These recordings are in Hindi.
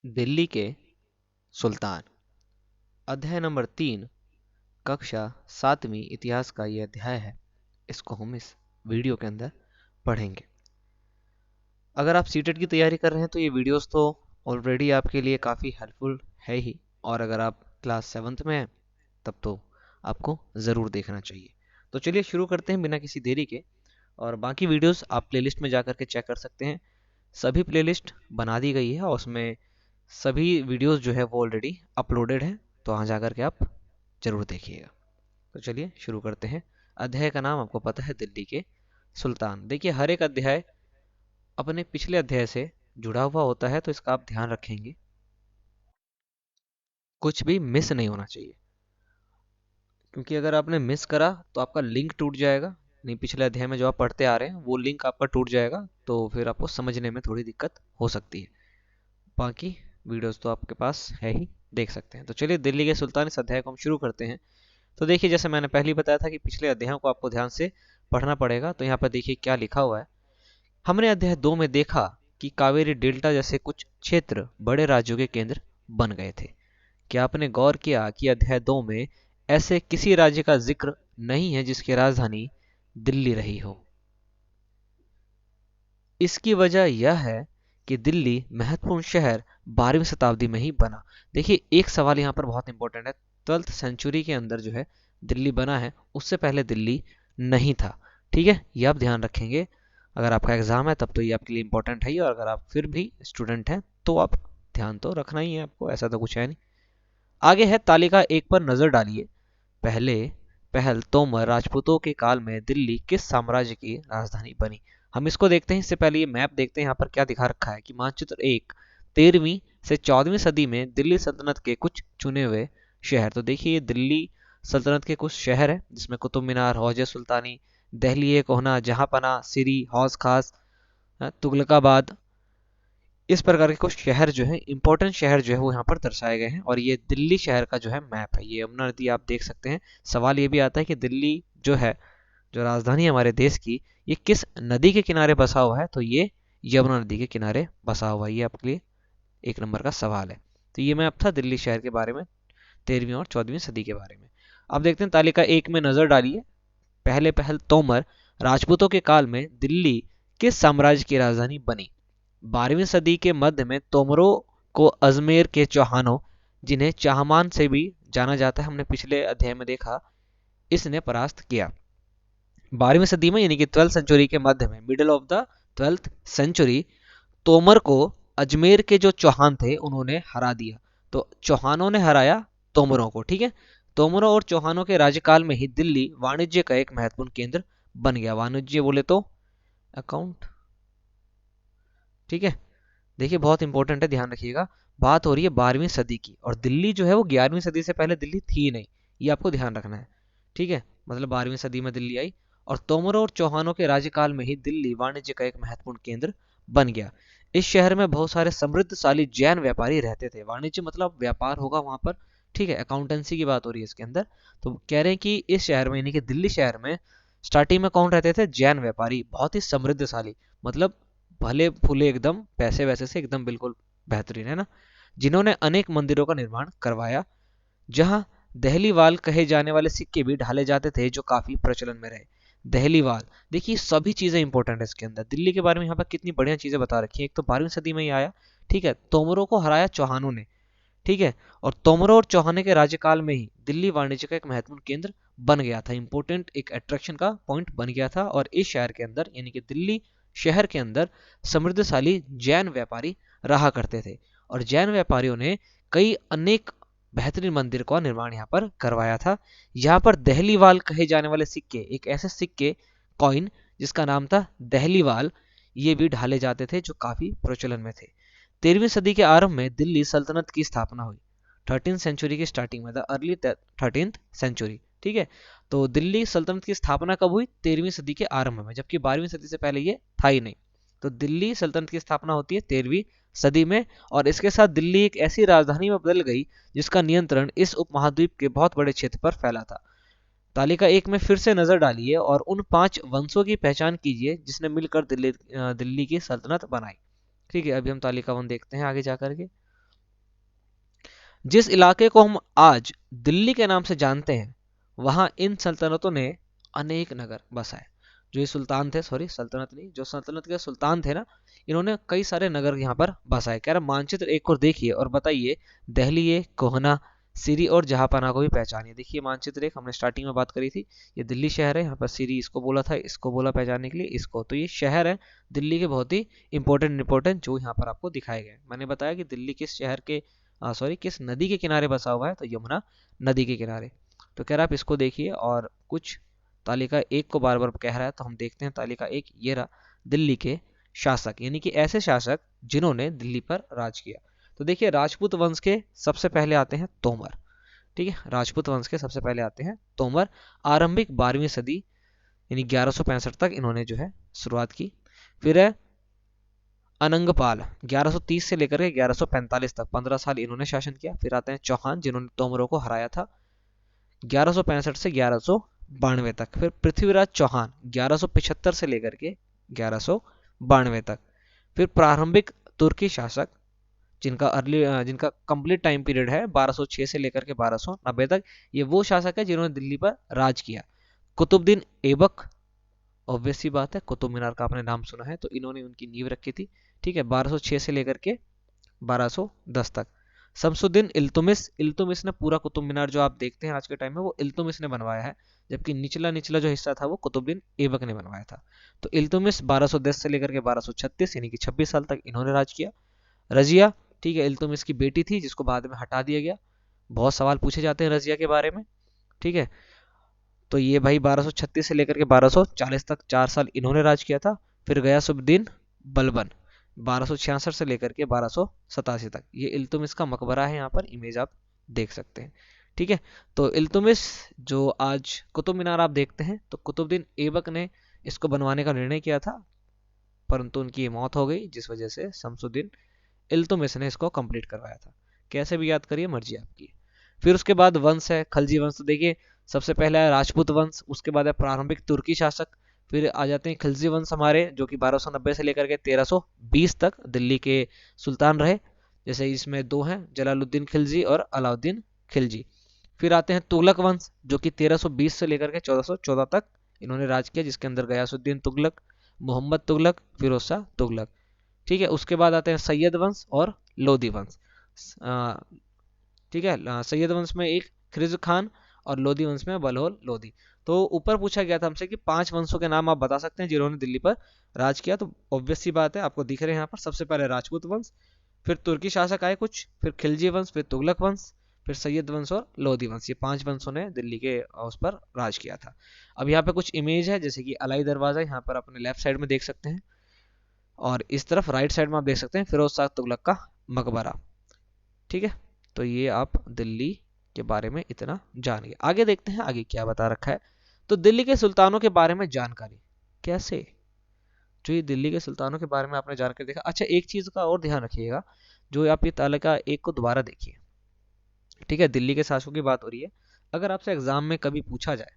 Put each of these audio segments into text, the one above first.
दिल्ली के सुल्तान। अध्याय नंबर 3, कक्षा 7वीं इतिहास का ये अध्याय है। इसको हम इस वीडियो के अंदर पढ़ेंगे। अगर आप सीटेट की तैयारी कर रहे हैं तो ये वीडियोस तो ऑलरेडी आपके लिए काफ़ी हेल्पफुल है ही, और अगर आप क्लास 7th में हैं तब तो आपको ज़रूर देखना चाहिए। तो चलिए शुरू करते हैं बिना किसी देरी के। और बाकी वीडियोस आप प्लेलिस्ट में जा कर के चेक कर सकते हैं। सभी प्लेलिस्ट बना दी गई है और उसमें सभी वीडियोस जो है वो ऑलरेडी अपलोडेड है, तो वहाँ जा कर के आप जरूर देखिएगा। तो चलिए शुरू करते हैं। अध्याय का नाम आपको पता है, दिल्ली के सुल्तान। देखिए, हर एक अध्याय अपने पिछले अध्याय से जुड़ा हुआ होता है, तो इसका आप ध्यान रखेंगे, कुछ भी मिस नहीं होना चाहिए, क्योंकि अगर आपने मिस करा तो आपका लिंक टूट जाएगा। नहीं, पिछले अध्याय में जो आप पढ़ते आ रहे हैं वो लिंक आपका टूट जाएगा, तो फिर आपको समझने में थोड़ी दिक्कत हो सकती है। बाकी वीडियोस तो आपके पास है ही, देख सकते हैं। तो चलिए दिल्ली के सुल्तान इस अध्याय को हम शुरू करते हैं। तो देखिए, जैसे मैंने पहले ही बताया था कि पिछले अध्यायों को आपको ध्यान से पढ़ना पड़ेगा। तो यहाँ पर देखिए क्या लिखा हुआ है। हमने अध्याय 2 में देखा कि कावेरी डेल्टा जैसे कुछ क्षेत्र बड़े राज्यों के केंद्र बन गए थे। क्या आपने गौर किया कि अध्याय 2 में ऐसे किसी राज्य का जिक्र नहीं है जिसकी राजधानी दिल्ली रही हो? इसकी वजह यह है कि दिल्ली महत्वपूर्ण शहर 12वीं शताब्दी में ही बना। देखिए, एक सवाल यहाँ पर बहुत इंपॉर्टेंट है। 12th सेंचुरी के अंदर जो है दिल्ली बना है, उससे पहले दिल्ली नहीं था। ठीक है, ये आप ध्यान रखेंगे। अगर आपका एग्जाम है तब तो ये आपके लिए इंपॉर्टेंट है ही, और अगर आप फिर भी स्टूडेंट हैं तो आप ध्यान तो रखना ही है आपको, ऐसा तो कुछ है नहीं। आगे है, तालिका 1 पर नजर डालिए। पहले पहल तोमर राजपूतों के काल में दिल्ली किस साम्राज्य की राजधानी बनी? हम इसको देखते हैं। इससे पहले ये मैप देखते हैं यहाँ पर क्या दिखा रखा है कि मानचित्र 1, 13वीं से 14वीं सदी में दिल्ली सल्तनत के कुछ चुने हुए शहर। तो देखिए, ये दिल्ली सल्तनत के कुछ शहर है, जिसमें कुतुब मीनार, हौज सुल्तानी, दहलीए कोहना, जहांपना, सिरी, हौज खास, तुगलकाबाद, इस प्रकार के कुछ शहर जो है, इंपॉर्टेंट शहर जो है वो यहाँ पर दर्शाए गए हैं। और ये दिल्ली शहर का जो है मैप है। ये यमुना नदी आप देख सकते हैं। सवाल ये भी आता है कि दिल्ली जो है, जो राजधानी है हमारे देश की, ये किस नदी के किनारे बसा हुआ है? तो ये यमुना नदी के किनारे बसा हुआ है। ये आपके लिए 1 नंबर का सवाल है। तो ये मैप था दिल्ली शहर के बारे में, 13वीं और 14वीं सदी के बारे में। अब देखते हैं, तालिका 1 में नजर डालिए। पहले पहल तोमर राजपूतों के काल में दिल्ली किस साम्राज्य की राजधानी बनी? 12वीं सदी के मध्य में तोमरों को अजमेर के चौहानों, जिन्हें चाहमान से भी जाना जाता है, हमने पिछले अध्याय में देखा, इसने परास्त किया। 12वीं सदी में, यानी कि 12th सेंचुरी के मध्य में, middle of the 12th century, Tomar को अजमेर के जो चौहान थे उन्होंने हरा दिया। तो चौहानों ने हराया तोमरों को। ठीक है, तोमरों और चौहानों के राज्यकाल में ही दिल्ली वाणिज्य का एक महत्वपूर्ण केंद्र बन गया। वाणिज्य बोले तो अकाउंट। ठीक है, देखिए बहुत इंपॉर्टेंट है, ध्यान रखिएगा। बात हो रही है 12वीं सदी की, और दिल्ली जो है वो 11वीं सदी से पहले दिल्ली थी नहीं, ये आपको ध्यान रखना है। ठीक है, मतलब 12वीं सदी में दिल्ली आई, और तोमरों और चौहानों के राज्यकाल में ही दिल्ली वाणिज्य का एक महत्वपूर्ण केंद्र बन गया। इस शहर में बहुत सारे समृद्धशाली जैन व्यापारी रहते थे। वाणिज्य मतलब व्यापार होगा वहां पर। ठीक है, अकाउंटेंसी की बात हो रही है इसके अंदर। तो कह रहे हैं कि इस शहर में, यानी कि दिल्ली शहर में, स्टार्टिंग में कौन रहते थे? जैन व्यापारी, बहुत ही समृद्धशाली, मतलब भले फूले एकदम, पैसे वैसे से एकदम बिल्कुल बेहतरीन, है ना, जिन्होंने अनेक मंदिरों का निर्माण करवाया, जहां दहलीवाल कहे जाने वाले सिक्के भी ढाले जाते थे, जो काफी प्रचलन में रहे। दहलीवाल, देखिए सभी चीजें इंपॉर्टेंट है इसके अंदर। दिल्ली के बारे में यहाँ पर कितनी बढ़िया चीजें बता रखी है। एक तो 12वीं सदी में ही आया, ठीक है, तोमरों को हराया चौहानों ने, ठीक है, और तोमरों और चौहानों के राज्यकाल में ही दिल्ली वाणिज्य का एक महत्वपूर्ण केंद्र बन गया था, इंपोर्टेंट एक अट्रैक्शन का पॉइंट बन गया था। और इस शहर के अंदर, यानी कि दिल्ली शहर के अंदर, समृद्धशाली जैन व्यापारी रहा करते थे, और जैन व्यापारियों ने कई अनेक बेहतरीन मंदिर का निर्माण यहाँ पर करवाया था। यहाँ पर दहलीवाल कहे जाने वाले सिक्के, एक ऐसे सिक्के, कॉइन, जिसका नाम था दहलीवाल, ये भी ढाले जाते थे, जो काफी प्रचलन में थे। 13वीं सदी के आरंभ में दिल्ली सल्तनत की स्थापना हुई। 13th सेंचुरी की स्टार्टिंग में, द अर्ली 13th सेंचुरी। ठीक है, तो दिल्ली सल्तनत की स्थापना कब हुई? 13वीं सदी के आरंभ में, जबकि 12वीं सदी से पहले ये था ही नहीं। तो दिल्ली सल्तनत की स्थापना होती है 13वीं सदी में, और इसके साथ दिल्ली एक ऐसी राजधानी में बदल गई जिसका नियंत्रण इस उपमहाद्वीप के बहुत बड़े क्षेत्र पर फैला था। तालिका 1 में फिर से नजर डालिए और उन 5 वंशों की पहचान कीजिए जिसने मिलकर दिल्ली की सल्तनत बनाई। ठीक है, अभी हम तालिका 1 देखते हैं आगे जाकर के। जिस इलाके को हम आज दिल्ली के नाम से जानते हैं, वहां इन सल्तनतों ने अनेक नगर बसाए। जो ये सुल्तान थे, सॉरी सल्तनत नहीं, जो सल्तनत के सुल्तान थे ना, इन्होंने कई सारे नगर यहाँ पर बसाए। कह रहा मानचित्र एक और देखिए और बताइए दहलीए, कोहना, सीरी और जहांपनाह को भी पहचानिए। देखिए मानचित्र एक हमने स्टार्टिंग में बात करी थी, ये दिल्ली शहर है, यहाँ पर सीरी इसको बोला था, इसको बोला पहचानने के लिए इसको। तो ये शहर है दिल्ली के बहुत ही इंपॉर्टेंट जो यहाँ पर आपको दिखाए गए। मैंने बताया कि दिल्ली किस शहर के सॉरी किस नदी के किनारे बसा हुआ है, तो यमुना नदी के किनारे। तो कह रहा आप इसको देखिए और कुछ तालिका एक को बार बार कह रहा है, तो हम देखते हैं तालिका एक, ये रहा दिल्ली के शासक, यानी कि ऐसे शासक जिन्होंने दिल्ली पर राज किया। तो देखिए राजपूत वंश के सबसे पहले आते हैं तोमर। ठीक है, राजपूत वंश के सबसे पहले आते हैं तोमर। आरंभिक 12वीं सदी यानी 1165 तक इन्होंने जो है शुरुआत की। फिर है अनंगपाल, 1130 से लेकर के 1145 तक 15 साल इन्होंने शासन किया। फिर आते हैं चौहान, जिन्होंने तोमरों को हराया था 1165 से 1192 तक। फिर पृथ्वीराज चौहान 1175 से लेकर के 1192 तक। फिर प्रारंभिक तुर्की शासक जिनका कंप्लीट टाइम पीरियड है 1206 से लेकर के 1290 तक। ये वो शासक है जिन्होंने दिल्ली पर राज किया। कुतुबुद्दीन ऐबक, ऑब्वियस सी बात है, कुतुब मीनार का आपने नाम सुना है, तो इन्होंने उनकी नींव रखी थी। ठीक है, 1206 से लेकर के 1210 तक। शमसुद्दीन इल्तुमिश, इल्तुमिश ने पूरा कुतुब मीनार जो आप देखते हैं आज के टाइम में, वो इल्तुमिश ने बनवाया है, जबकि निचला निचला जो हिस्सा था वो कुतुबुद्दीन ऐबक ने बनवाया था। तो इल्तुमिश 1210 से लेकर के 1236 यानी कि 26 साल तक इन्होंने राज किया। रजिया, ठीक है, इल्तुमिश की बेटी थी जिसको बाद में हटा दिया गया। बहुत सवाल पूछे जाते हैं रजिया के बारे में। ठीक है, तो ये भाई 1236 से लेकर के 1240 तक 4 साल इन्होंने राज किया था। फिर गयासुद्दीन बलबन 1266 से लेकर के 1287 तक। ये इल्तुमिश का मकबरा है, यहाँ पर इमेज आप देख सकते हैं। ठीक है, तो इल्तुमिश जो आज कुतुब मीनार आप देखते हैं, तो कुतुबुद्दीन ऐबक ने इसको बनवाने का निर्णय किया था, परंतु उनकी मौत हो गई, जिस वजह से शमसुद्दीन इल्तुमिश ने इसको कंप्लीट करवाया था। कैसे भी याद करिए, मर्जी आपकी। फिर उसके बाद वंश है खलजी वंश। तो देखिए सबसे पहला है राजपूत वंश, उसके बाद है प्रारंभिक तुर्की शासक। फिर आ जाते हैं खिलजी वंश हमारे, जो कि 1290 से लेकर के 1320 तक दिल्ली के सुल्तान रहे। जैसे इसमें दो हैं, जलालुद्दीन खिलजी और अलाउद्दीन खिलजी। फिर आते हैं तुगलक वंश, जो कि 1320 से लेकर के 1414 तक इन्होंने राज किया, जिसके अंदर गयासुद्दीन तुगलक, मोहम्मद तुगलक, फिरोज शाह तुगलक। ठीक है, उसके बाद आते हैं सैयद वंश और लोधी वंश। ठीक है, सैयद वंश में एक खिरज खान और लोधी वंश में बलहोल लोधी। तो ऊपर पूछा गया था हमसे कि 5 वंशों के नाम आप बता सकते हैं जिन्होंने दिल्ली पर राज किया। तो ऑब्वियस सी बात है, आपको दिख रहे हैं यहाँ पर, सबसे पहले राजपूत वंश, फिर तुर्की शासक आए कुछ, फिर खिलजी वंश, फिर तुगलक वंश, फिर सैयद वंश और लोधी वंश। ये 5 वंशों ने दिल्ली के उस पर राज किया था। अब यहाँ पे कुछ इमेज है, जैसे कि अलाई दरवाजा यहाँ पर अपने लेफ्ट साइड में देख सकते हैं, और इस तरफ राइट साइड में आप देख सकते हैं फिरोज शाह तुगलक का मकबरा। ठीक है, तो ये आप दिल्ली के बारे में इतना जान गए। आगे देखते हैं आगे क्या बता रखा है। तो दिल्ली के सुल्तानों के बारे में जानकारी कैसे, जो ये दिल्ली के सुल्तानों के बारे में आपने जानकर देखा। अच्छा, एक चीज का और ध्यान रखिएगा, जो आप ये तालिका एक को दोबारा देखिए। ठीक है, दिल्ली के शासकों की बात हो रही है। अगर आपसे एग्जाम में कभी पूछा जाए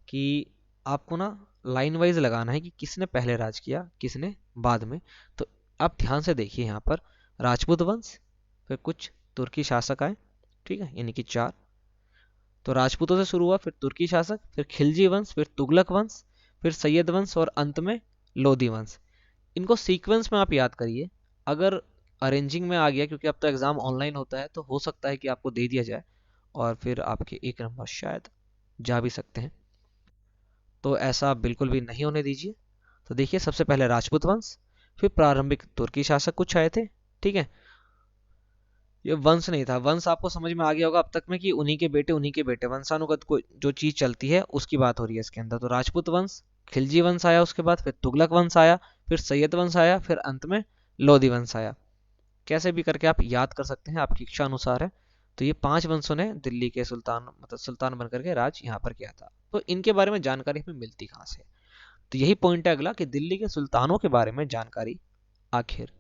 कि आपको ना लाइन वाइज लगाना है कि किसने पहले राज किया किसने बाद में, तो आप ध्यान से देखिए यहाँ पर राजपूत वंश, फिर कुछ तुर्की शासक आए। ठीक है, यानी कि 4। तो राजपूतों से शुरू हुआ, फिर तुर्की शासक, फिर खिलजी वंश, फिर तुगलक वंश, फिर सैयद वंश और अंत में लोधी वंश। इनको सीक्वेंस में आप याद करिए। अगर अरेंजिंग में आ गया, क्योंकि अब तो एग्जाम ऑनलाइन होता है, तो हो सकता है कि आपको दे दिया जाए और फिर आपके 1 नंबर शायद जा भी सकते हैं। तो ऐसा आप बिल्कुल भी नहीं होने दीजिए। तो देखिए सबसे पहले राजपूत वंश, फिर प्रारंभिक तुर्की शासक कुछ आए थे। ठीक है, ये वंश नहीं था, वंश आपको समझ में आ गया होगा अब तक में कि उन्हीं के बेटे वंशानुगत को जो चीज चलती है उसकी बात हो रही है इसके अंदर। तो राजपूत वंश, खिलजी वंश आया, उसके बाद फिर तुगलक वंश आया, फिर सैयद वंश आया, फिर अंत में लोधी वंश आया। कैसे भी करके आप याद कर सकते हैं, आपकी इच्छा अनुसार है। तो ये 5 वंशों ने दिल्ली के सुल्तान मतलब सुल्तान बनकर के राज यहाँ पर किया था। तो इनके बारे में जानकारी हमें मिलती कहाँ से? तो यही पॉइंट है अगला, कि दिल्ली के सुल्तानों के बारे में जानकारी आखिर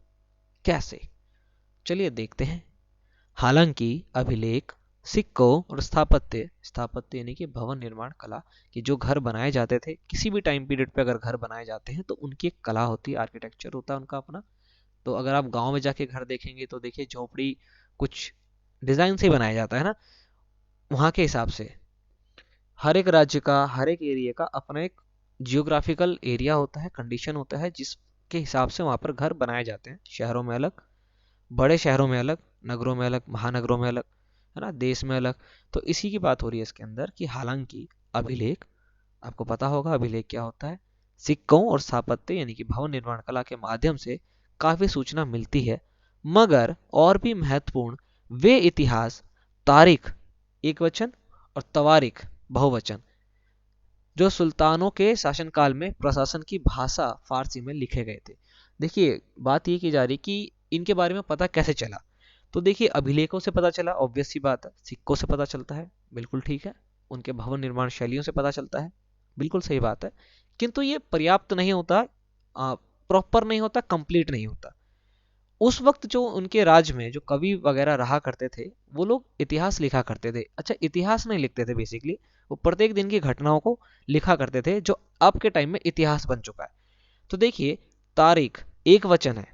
कैसे। चलिए देखते हैं। हालांकि अभिलेख, सिक्कों और स्थापत्य, स्थापत्य यानी कि भवन निर्माण कला, कि जो घर बनाए जाते थे किसी भी टाइम पीरियड पे, अगर घर बनाए जाते हैं तो उनकी एक कला होती है, आर्किटेक्चर होता है उनका अपना। तो अगर आप गांव में जाके घर देखेंगे तो देखिए झोपड़ी कुछ डिजाइन से ही बनाया जाता है ना, वहां के हिसाब से। हर एक राज्य का, हर एक एरिया का अपना एक जियोग्राफिकल एरिया होता है, कंडीशन होता है, जिसके हिसाब से वहां पर घर बनाए जाते हैं। शहरों में अलग, बड़े शहरों में अलग, नगरों में अलग, महानगरों में अलग, है ना, देश में अलग। तो इसी की बात हो रही है इसके अंदर कि हालांकि अभिलेख, आपको पता होगा अभिलेख क्या होता है, सिक्कों और स्थापत्य यानी कि भवन निर्माण कला के माध्यम से काफी सूचना मिलती है, मगर और भी महत्वपूर्ण वे इतिहास, तारीख एक वचन और तवारीख बहुवचन, जो सुल्तानों के शासनकाल में प्रशासन की भाषा फारसी में लिखे गए थे। देखिए बात ये की जा रही कि इनके बारे में पता कैसे चला। तो देखिए अभिलेखों से पता चला, ऑब्वियस सी बात है, सिक्कों से पता चलता है, बिल्कुल ठीक है, उनके भवन निर्माण शैलियों से पता चलता है, बिल्कुल सही बात है। किंतु ये पर्याप्त नहीं होता, प्रॉपर नहीं होता, कंप्लीट नहीं होता। उस वक्त जो उनके राज्य में जो कवि वगैरह रहा करते थे, वो लोग इतिहास लिखा करते थे। अच्छा, इतिहास नहीं लिखते थे बेसिकली, वो प्रत्येक दिन की घटनाओं को लिखा करते थे, जो अब के टाइम में इतिहास बन चुका है। तो देखिए तारीख एक वचन है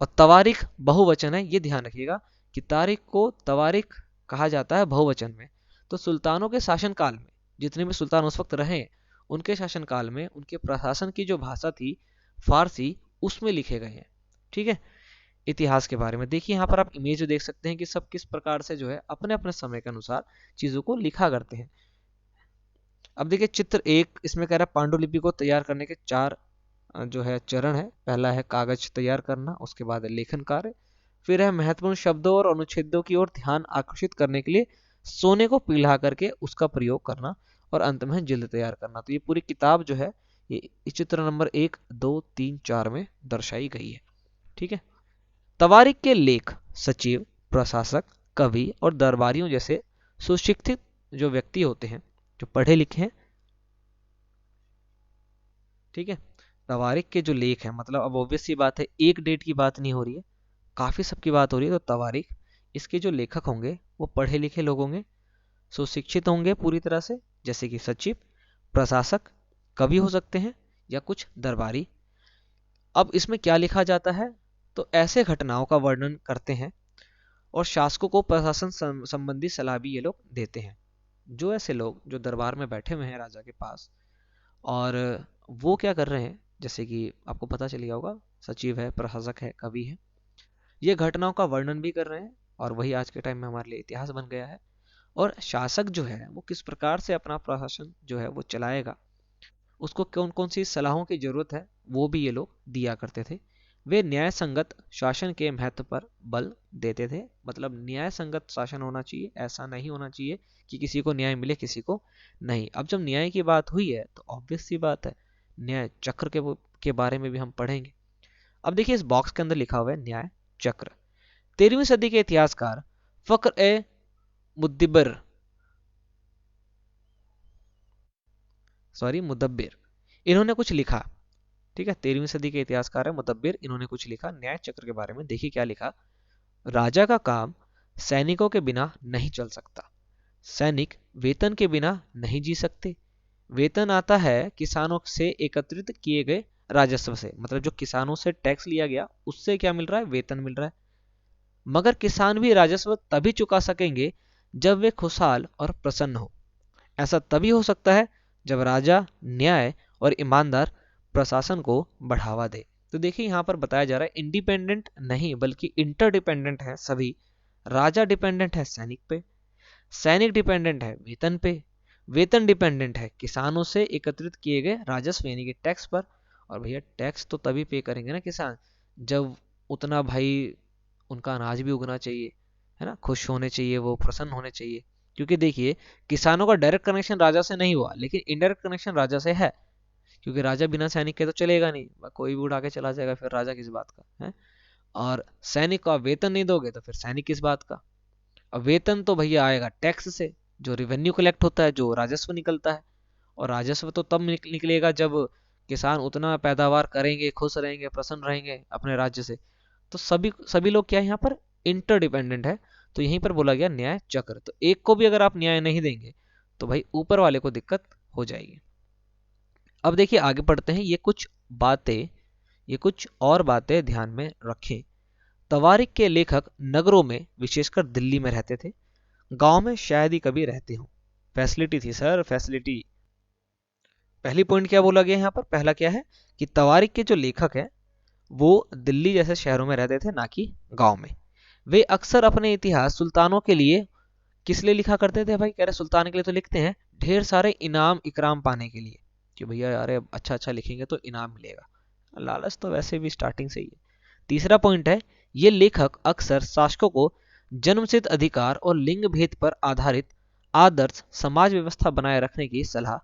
और तवारीख बहुवचन है, ये ध्यान रखिएगा कि तारीख को तवारीख कहा जाता है बहुवचन में। तो सुल्तानों के शासनकाल में जितने भी सुल्तान उस वक्त रहे, उनके शासनकाल में उनके प्रशासन की जो भाषा थी फारसी, उसमें लिखे गए हैं। ठीक है, इतिहास के बारे में देखिए यहाँ पर आप इमेज देख सकते हैं कि सब किस प्रकार से जो है अपने अपने समय के अनुसार चीजों को लिखा करते हैं। अब देखिए चित्र एक इसमें कह रहा है पांडुलिपि को तैयार करने के चार जो है चरण है। पहला है कागज तैयार करना, उसके बाद है लेखन कार्य, फिर है महत्वपूर्ण शब्दों और अनुच्छेदों की ओर ध्यान आकर्षित करने के लिए सोने को पिघला करके उसका प्रयोग करना, और अंत में है जिल्द तैयार करना। तो ये पूरी किताब जो है ये चित्र नंबर 1, 2, 3, 4 में दर्शाई गई है। ठीक है, तवारीख के लेख सचिव, प्रशासक, कवि और दरबारियों जैसे सुशिक्षित जो व्यक्ति होते हैं, जो पढ़े लिखे हैं, ठीक है, तवारीख के जो लेख हैं, मतलब अब ऑब्वियस सी बात है एक डेट की बात नहीं हो रही है, काफी सबकी बात हो रही है। तो तवारीख, इसके जो लेखक होंगे वो पढ़े लिखे लोग होंगे, सुशिक्षित होंगे पूरी तरह से, जैसे कि सचिव, प्रशासक, कवि हो सकते हैं, या कुछ दरबारी। अब इसमें क्या लिखा जाता है, तो ऐसे घटनाओं का वर्णन करते हैं और शासकों को प्रशासन संबंधी सलाह भी ये लोग देते हैं। जो ऐसे लोग जो दरबार में बैठे हुए हैं राजा के पास, और वो क्या कर रहे हैं, जैसे कि आपको पता चल गया होगा, सचिव है, प्रशासक है, कवि है, ये घटनाओं का वर्णन भी कर रहे हैं, और वही आज के टाइम में हमारे लिए इतिहास बन गया है। और शासक जो है वो किस प्रकार से अपना प्रशासन जो है वो चलाएगा, उसको कौन कौन सी सलाहों की जरूरत है, वो भी ये लोग दिया करते थे। वे न्याय संगत शासन के महत्व पर बल देते थे, मतलब न्याय संगत शासन होना चाहिए, ऐसा नहीं होना चाहिए कि किसी को न्याय मिले किसी को नहीं। अब जब न्याय की बात हुई है तो ऑब्वियस सी बात है न्याय चक्र के बारे में भी हम पढ़ेंगे। अब देखिए इस बॉक्स के अंदर लिखा हुआ है न्याय चक्र। 13वीं सदी के इतिहासकार फक्र ए मुद्दिबर मुदब्बिर, इन्होंने कुछ लिखा। ठीक है, 13वीं सदी के इतिहासकार है मुदब्बिर, इन्होंने कुछ लिखा न्याय चक्र के बारे में। देखिए क्या लिखा, राजा का काम सैनिकों के बिना नहीं चल सकता, सैनिक वेतन के बिना नहीं जी सकते। वेतन आता है किसानों से एकत्रित किए गए राजस्व से, मतलब जो किसानों से टैक्स लिया गया उससे क्या मिल रहा है, वेतन मिल रहा है। मगर किसान भी राजस्व तभी चुका सकेंगे जब वे खुशहाल और प्रसन्न हो। ऐसा तभी हो सकता है जब राजा न्याय और ईमानदार प्रशासन को बढ़ावा दे। तो देखिए यहाँ पर बताया जा रहा है इंडिपेंडेंट नहीं बल्कि इंटरडिपेंडेंट है सभी। राजा डिपेंडेंट है सैनिक पे, सैनिक डिपेंडेंट है वेतन पे, वेतन डिपेंडेंट है किसानों से एकत्रित किए गए राजस्व यानी कि टैक्स पर। और भैया टैक्स तो तभी पे करेंगे ना किसान, जब उतना भाई उनका अनाज भी उगना चाहिए, है ना, खुश होने चाहिए, वो प्रसन्न होने चाहिए। क्योंकि देखिए किसानों का डायरेक्ट कनेक्शन राजा से नहीं हुआ, लेकिन इनडायरेक्ट कनेक्शन राजा से है, क्योंकि राजा बिना सैनिक के तो चलेगा नहीं, कोई भी उड़ा के चला जाएगा, फिर राजा किस बात का है। और सैनिक को आप वेतन नहीं दोगे तो फिर सैनिक किस बात का। अब वेतन तो भैया आएगा टैक्स से, जो रिवेन्यू कलेक्ट होता है, जो राजस्व निकलता है। और राजस्व तो तब निकलेगा जब किसान उतना पैदावार करेंगे, खुश रहेंगे, प्रसन्न रहेंगे अपने राज्य से। तो सभी सभी लोग क्या है यहाँ पर इंटरडिपेंडेंट है। तो यहीं पर बोला गया न्याय चक्र। तो एक को भी अगर आप न्याय नहीं देंगे तो भाई ऊपर वाले को दिक्कत हो जाएगी। अब देखिए आगे पढ़ते हैं, ये कुछ और बातें ध्यान में रखें। तवारीख के लेखक नगरों में, विशेषकर दिल्ली में रहते थे। गांव में शायद ही कभी रहते हो। फैसिलिटी थी सर, फैसिलिटी। पहली पॉइंट क्या बोला गया यहाँ पर? पहला क्या है कि तवारीख के जो लेखक हैं वो दिल्ली जैसे शहरों में रहते थे, ना कि गांव में। वे अक्सर अपने इतिहास सुल्तानों के लिए, किस लिए लिखा करते थे भाई? कह रहे सुल्तान के लिए तो लिखते हैं, ढेर सारे इनाम इकराम पाने के लिए, कि भैया अरे अच्छा अच्छा लिखेंगे तो इनाम मिलेगा। लालच तो वैसे भी स्टार्टिंग से ही है। तीसरा पॉइंट है, ये लेखक अक्सर शासकों को जन्मसिद्ध अधिकार और लिंग भेद पर आधारित आदर्श समाज व्यवस्था बनाए रखने की सलाह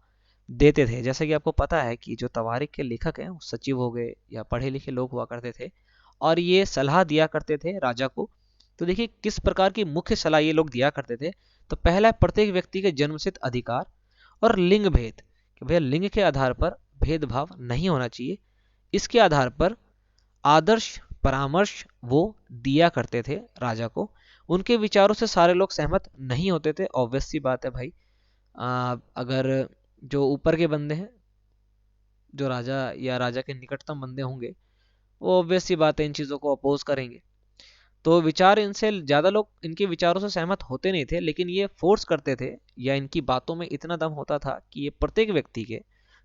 देते थे। जैसे कि आपको पता है कि जो तवारीख के लेखक हैं वो सचिव हो गए या पढ़े लिखे लोग हुआ करते थे, और ये सलाह दिया करते थे राजा को। तो देखिए किस प्रकार की मुख्य सलाह ये लोग दिया करते थे। तो पहला है प्रत्येक व्यक्ति के जन्मसिद्ध अधिकार और लिंग भेद, कि भैया लिंग के आधार पर भेदभाव नहीं होना चाहिए। इसके आधार पर आदर्श परामर्श वो दिया करते थे राजा को। उनके विचारों से सारे लोग सहमत नहीं होते थे, ऑब्वियस सी बात है भाई। अगर जो ऊपर के बंदे हैं, जो राजा या राजा के निकटतम बंदे होंगे, वो ऑब्वियस सी बात है इन चीज़ों को अपोज करेंगे। तो विचार इनसे ज़्यादा लोग इनके विचारों से सहमत होते नहीं थे, लेकिन ये फोर्स करते थे, या इनकी बातों में इतना दम होता था कि ये प्रत्येक व्यक्ति के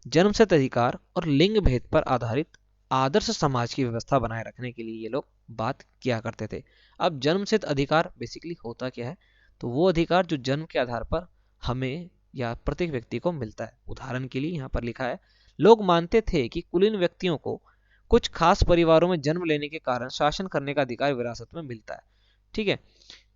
जन्मसिद्ध अधिकार और लिंग भेद पर आधारित आदर्श समाज की व्यवस्था बनाए रखने के लिए ये लोग बात किया करते थे। अब जन्मसिद्ध अधिकार बेसिकली होता क्या है? तो वो अधिकार जो जन्म के आधार पर हमें या प्रत्येक व्यक्ति को मिलता है। उदाहरण के लिए यहाँ पर लिखा है, लोग मानते थे कि कुलीन व्यक्तियों को कुछ खास परिवारों में जन्म लेने के कारण शासन करने का अधिकार विरासत में मिलता है। ठीक है,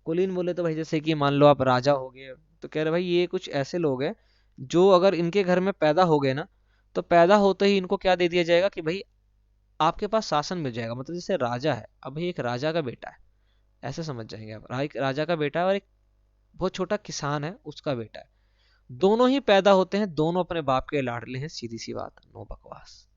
कुलीन बोले तो भाई जैसे कि मान लो आप राजा हो गए, तो कह रहे भाई ये कुछ ऐसे लोग हैं जो अगर इनके घर में पैदा हो गए ना, तो पैदा होते ही इनको क्या दे दिया जाएगा कि भाई आपके पास शासन मिल जाएगा। मतलब जैसे राजा है, अब भाई एक राजा का बेटा है, ऐसे समझ जाएंगे आप। एक राजा का बेटा है और एक बहुत छोटा किसान है उसका बेटा है, दोनों ही पैदा होते हैं, दोनों अपने बाप के लाडले हैं। सीधी सी बात, नो बकवास,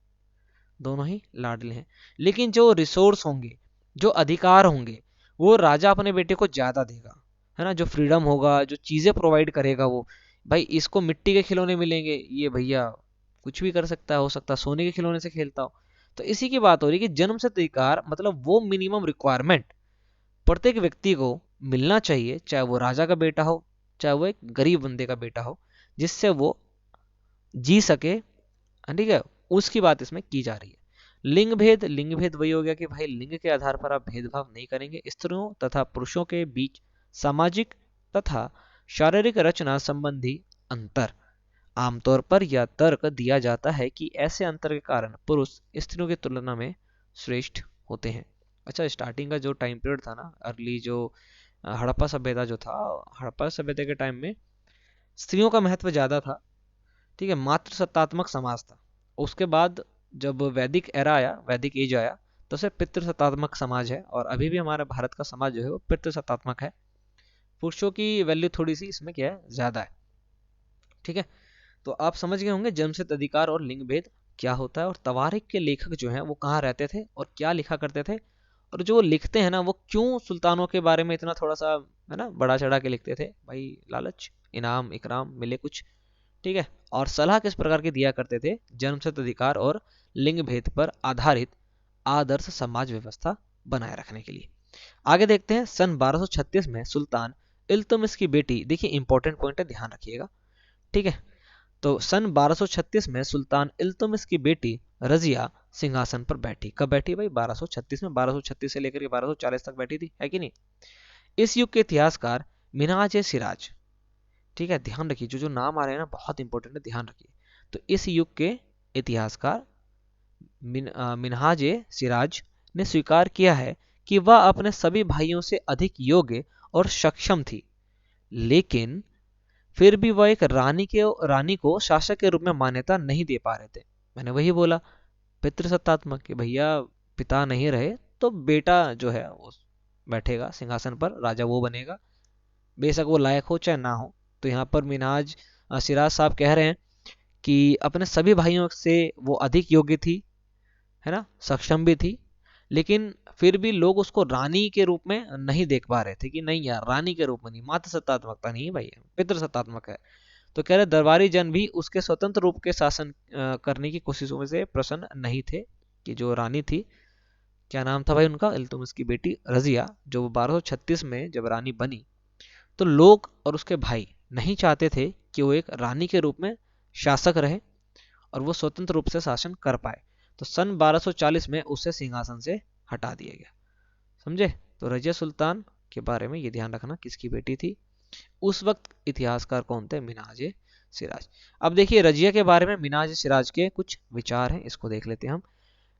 दोनों ही लाडले हैं। लेकिन जो रिसोर्स होंगे, जो अधिकार होंगे, वो राजा अपने बेटे को ज्यादा देगा, है ना। जो फ्रीडम होगा, जो चीजें प्रोवाइड करेगा वो, भाई इसको मिट्टी के खिलौने मिलेंगे, ये भैया कुछ भी कर सकता है, हो सकता है सोने के खिलौने से खेलता हो। तो इसी की बात हो रही है कि जन्म से अधिकार मतलब वो मिनिमम रिक्वायरमेंट प्रत्येक व्यक्ति को मिलना चाहिए, चाहे वो राजा का बेटा हो, चाहे वो एक गरीब बंदे का बेटा हो, जिससे वो जी सके। ठीक है, उसकी बात इसमें की जा रही है। लिंग भेद वही हो गया कि भाई लिंग के आधार पर आप भेदभाव नहीं करेंगे। स्त्रियों तथा पुरुषों के बीच सामाजिक तथा शारीरिक रचना संबंधी अंतर, आमतौर पर यह तर्क दिया जाता है कि ऐसे अंतर के कारण पुरुष स्त्रियों की तुलना में श्रेष्ठ होते हैं। अच्छा, स्टार्टिंग का जो टाइम पीरियड था ना, अर्ली जो हड़प्पा सभ्यता जो था, हड़प्पा सभ्यता के टाइम में स्त्रियों का महत्व ज्यादा था। ठीक है, मातृ सत्तात्मक समाज था। उसके बाद जब वैदिक एरा आया, वैदिक एज आया, तो उसे पितृ सत्तात्मक समाज है। और अभी भी हमारा भारत का समाज जो है वो पितृ सत्तात्मक है। पुरुषों की वैल्यू थोड़ी सी इसमें क्या है, ज्यादा है। ठीक है, तो आप समझ गए होंगे जन्मसिद्ध अधिकार और लिंग भेद क्या होता है, और तवारीख के लेखक जो हैं वो कहाँ रहते थे और क्या लिखा करते थे, और जो वो लिखते हैं ना वो क्यों सुल्तानों के बारे में इतना थोड़ा सा, है ना, बड़ा चढ़ा के लिखते थे। भाई लालच, इनाम इकराम मिले कुछ। ठीक है, और सलाह किस प्रकार की दिया करते थे? जन्मसिद्ध अधिकार और लिंग भेद पर आधारित आदर्श समाज व्यवस्था बनाए रखने के लिए। आगे देखते हैं, सन 1236 में सुल्तान इल्तुतमिश की बेटी, देखिए इंपॉर्टेंट पॉइंट है, ध्यान रखिएगा। ठीक है, तो सन 1236 में सुल्तान इल्तुतमिश की बेटी रजिया सिंहासन पर बैठी। कब बैठी भाई? 1236 में। 1236 से लेकर के 1240 तक बैठी थी, है कि नहीं। इस युग के इतिहासकार मिन्हाज ए सिराज, ठीक है, ध्यान रखिए, जो जो नाम आ रहे हैं ना बहुत इंपॉर्टेंट है, ध्यान रखिए। तो इस युग के इतिहासकार मिन्हाज ए सिराज ने स्वीकार किया है कि वह अपने सभी भाइयों से अधिक योग्य और सक्षम थी, लेकिन फिर भी वह एक रानी को शासक के रूप में मान्यता नहीं दे पा रहे थे। मैंने वही बोला, पितृसत्तात्मक, कि भैया पिता नहीं रहे तो बेटा जो है वो बैठेगा सिंहासन पर, राजा वो बनेगा, बेशक वो लायक हो चाहे ना हो। तो यहाँ पर मिन्हाज सिराज साहब कह रहे हैं कि अपने सभी भाइयों से वो अधिक योग्य थी, है ना, सक्षम भी थी, लेकिन फिर भी लोग उसको रानी के रूप में नहीं देख पा रहे थे, कि नहीं यार रानी के रूप में नहीं, मातृ सत्तात्मकता नहीं भाई, पितृ सत्तात्मक है। तो कह रहे दरबारी जन भी उसके स्वतंत्र रूप के शासन करने की कोशिशों में से प्रसन्न नहीं थे, कि जो रानी थी क्या नाम था भाई उनका? इल्तुतमिश की बेटी रजिया, जो 1236 में जब रानी बनी, तो लोग और उसके भाई नहीं चाहते थे कि वो एक रानी के रूप में शासक रहे और वो स्वतंत्र रूप से शासन कर पाए। तो सन 1240 में उसे सिंहासन से हटा दिया गया। समझे? तो रजिया सुल्तान के बारे में ये ध्यान रखना, किसकी बेटी थी। उस वक्त इतिहासकार कौन थे? मिन्हाज सिराज। अब देखिए रजिया के बारे में मिन्हाज सिराज के कुछ विचार हैं, इसको देख लेते हैं हम।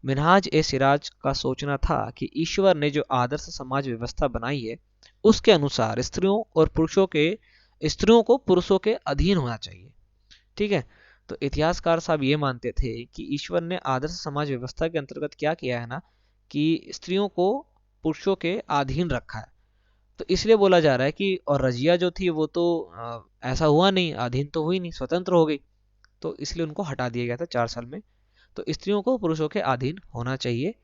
मिन्हाज सिराज का सोचना था कि ईश्वर ने जो आदर्श समाज व्यवस्था बनाई है उसके अनुसार स्त्रियों को पुरुषों के अधीन होना चाहिए। ठीक है। तो इतिहासकार साहब ये मानते थे कि ईश्वर ने आदर्श समाज व्यवस्था के अंतर्गत क्या किया है ना, कि स्त्रियों को पुरुषों के अधीन रखा है। तो इसलिए बोला जा रहा है कि और रजिया जो थी वो तो ऐसा हुआ नहीं, अधीन तो हुई नहीं, स्वतंत्र हो गई। तो इसलिए उनको हटा दिया गया था 4 साल में। तो स्त्रियों को पुरुषों के अधीन होना चाहिए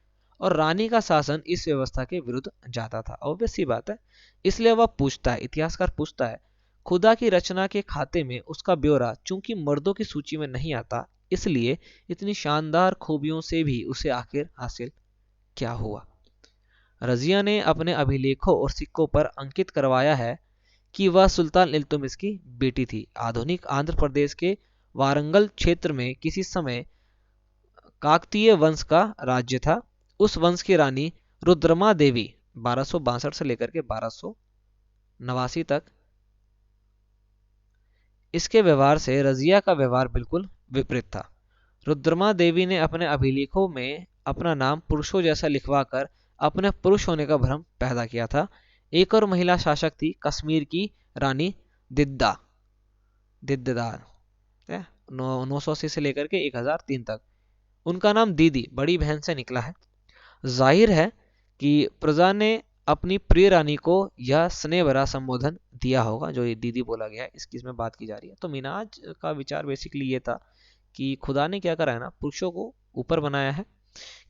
और रानी का शासन इस व्यवस्था के विरुद्ध जाता था। ऑब्वियस सी बात है। इसलिए वह पूछता है, इतिहासकार पूछता है, खुदा की रचना के खाते में उसका ब्यौरा चूंकि मर्दों की सूची में नहीं आता, इसलिए इतनी शानदार खूबियों से भी उसे आखिर हासिल क्या हुआ? रजिया ने अपने अभिलेखों और सिक्कों पर अंकित करवाया है कि वह सुल्तान इल्तुतमिश की बेटी थी। आधुनिक आंध्र प्रदेश के वारंगल क्षेत्र में किसी समय काकतीय वंश का राज्य था। उस वंश की रानी रुद्रमा देवी 1262 से लेकर के 1289 तक। इसके व्यवहार से रजिया का व्यवहार बिल्कुल विपरीत था। रुद्रमा देवी ने अपने अभिलेखों में अपना नाम पुरुषों जैसा लिखवाकर अपने पुरुष होने का भ्रम पैदा किया था। एक और महिला शासक थी कश्मीर की रानी दिद्दा दिद्दार, 980 से लेकर के 1003 तक। उनका नाम दीदी, बड़ी बहन से निकला है। जाहिर है कि प्रजा ने अपनी प्रिय रानी को यह स्नेह भरा संबोधन दिया होगा, जो ये दीदी बोला गया है, इसकी इसमें बात की जा रही है। तो मिनाज का विचार बेसिकली ये था कि खुदा ने क्या करा है ना, पुरुषों को ऊपर बनाया है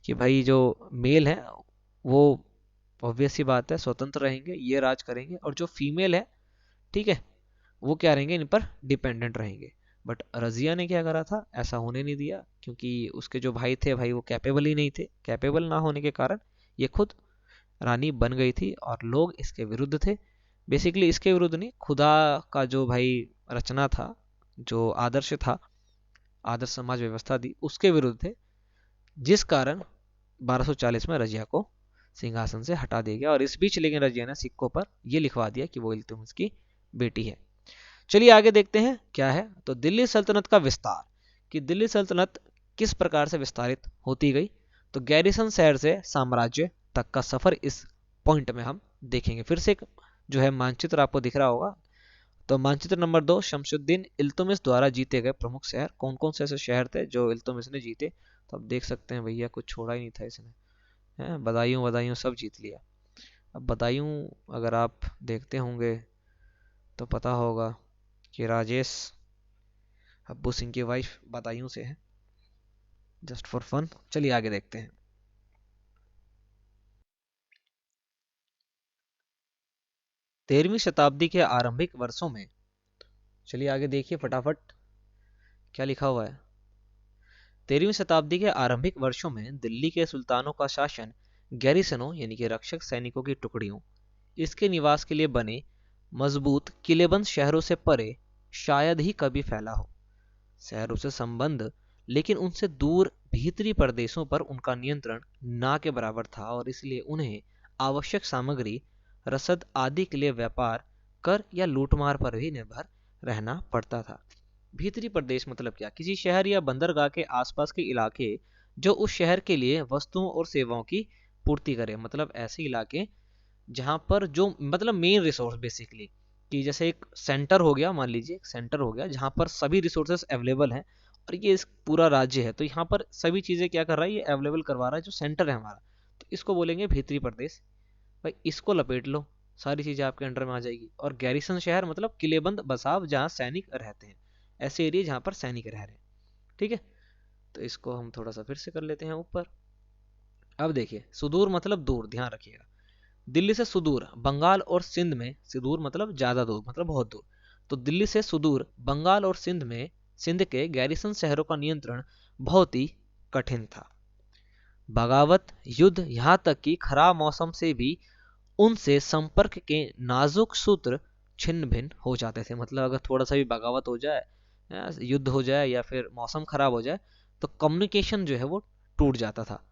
कि भाई जो मेल है वो ऑब्वियस सी बात है स्वतंत्र रहेंगे, ये राज करेंगे, और जो फीमेल है, ठीक है, वो क्या रहेंगे, इन पर डिपेंडेंट रहेंगे। बट रजिया ने क्या करा था, ऐसा होने नहीं दिया, क्योंकि उसके जो भाई थे, भाई वो कैपेबल ही नहीं थे। कैपेबल ना होने के कारण ये खुद रानी बन गई थी और लोग इसके विरुद्ध थे। बेसिकली इसके विरुद्ध नहीं, खुदा का जो भाई रचना था, जो आदर्श था, आदर्श समाज व्यवस्था थी, उसके विरुद्ध थे, जिस कारण 1240 में रजिया को सिंहासन से हटा दिया गया। और इस बीच लेकिन रजिया ने सिक्कों पर यह लिखवा दिया कि वो इल्तुतमिश की बेटी है। चलिए आगे देखते हैं क्या है। तो दिल्ली सल्तनत का विस्तार, कि दिल्ली सल्तनत किस प्रकार से विस्तारित होती गई। तो गैरिसन शहर से साम्राज्य तक का सफर इस पॉइंट में हम देखेंगे। फिर से एक जो है मानचित्र आपको दिख रहा होगा। तो मानचित्र नंबर 2, शमशुद्दीन इल्तुतमिश द्वारा जीते गए प्रमुख शहर। कौन कौन से ऐसे शहर थे जो इल्तुतमिश ने जीते? तो आप देख सकते हैं भैया, कुछ छोड़ा ही नहीं था इसने, है बदायूं बदायूं सब जीत लिया। अब बदायूं अगर आप देखते होंगे तो पता होगा कि राजेश अब्बू सिंह की वाइफ बदायूं से है। Just for fun. चलिए आगे देखते हैं। 13वीं शताब्दी के आरंभिक वर्षों में, चलिए आगे देखिए फटाफट क्या लिखा हुआ है। 13वीं शताब्दी के आरंभिक वर्षों में दिल्ली के सुल्तानों का शासन गैरिसनों यानी कि रक्षक सैनिकों की टुकड़ियों, इसके निवास के लिए बने मजबूत किलेबंद शहरों से परे शायद ही कभी फैला हो। शहरों से संबंध, लेकिन उनसे दूर भीतरी प्रदेशों पर उनका नियंत्रण ना के बराबर था और इसलिए उन्हें आवश्यक सामग्री, रसद आदि के लिए व्यापार, कर या लूटमार पर भी निर्भर रहना पड़ता था। भीतरी प्रदेश मतलब क्या? किसी शहर या बंदरगाह के आसपास के इलाके जो उस शहर के लिए वस्तुओं और सेवाओं की पूर्ति करे। मतलब ऐसे इलाके जहां पर जो मतलब मेन रिसोर्स बेसिकली, कि जैसे एक सेंटर हो गया, मान लीजिए एक सेंटर हो गया जहां पर सभी रिसोर्सेस अवेलेबल हैं और ये इस पूरा राज्य है, तो यहाँ पर सभी चीजें क्या कर रहा है, ये अवेलेबल करवा रहा है जो सेंटर है हमारा। तो इसको बोलेंगे भीतरी प्रदेश। भाई इसको लपेट लो, सारी चीजें आपके अंडर में आ जाएगी। और गैरिसन शहर मतलब किलेबंद बसाव जहाँ सैनिक रहते हैं, ऐसे एरिया जहाँ पर सैनिक रह रहे हैं। ठीक है। तो इसको हम थोड़ा सा फिर से कर लेते हैं ऊपर। अब देखिए सुदूर मतलब दूर, ध्यान रखिएगा। दिल्ली से सुदूर बंगाल और सिंध में, सुदूर मतलब ज्यादा दूर, मतलब बहुत दूर। तो दिल्ली से सुदूर बंगाल और सिंध में, सिंध के गैरिसन शहरों का नियंत्रण बहुत ही कठिन था। बगावत, युद्ध, यहाँ तक कि खराब मौसम से भी उनसे संपर्क के नाजुक सूत्र छिन्न भिन्न हो जाते थे। मतलब अगर थोड़ा सा भी बगावत हो जाए, युद्ध हो जाए या फिर मौसम खराब हो जाए, तो कम्युनिकेशन जो है वो टूट जाता था।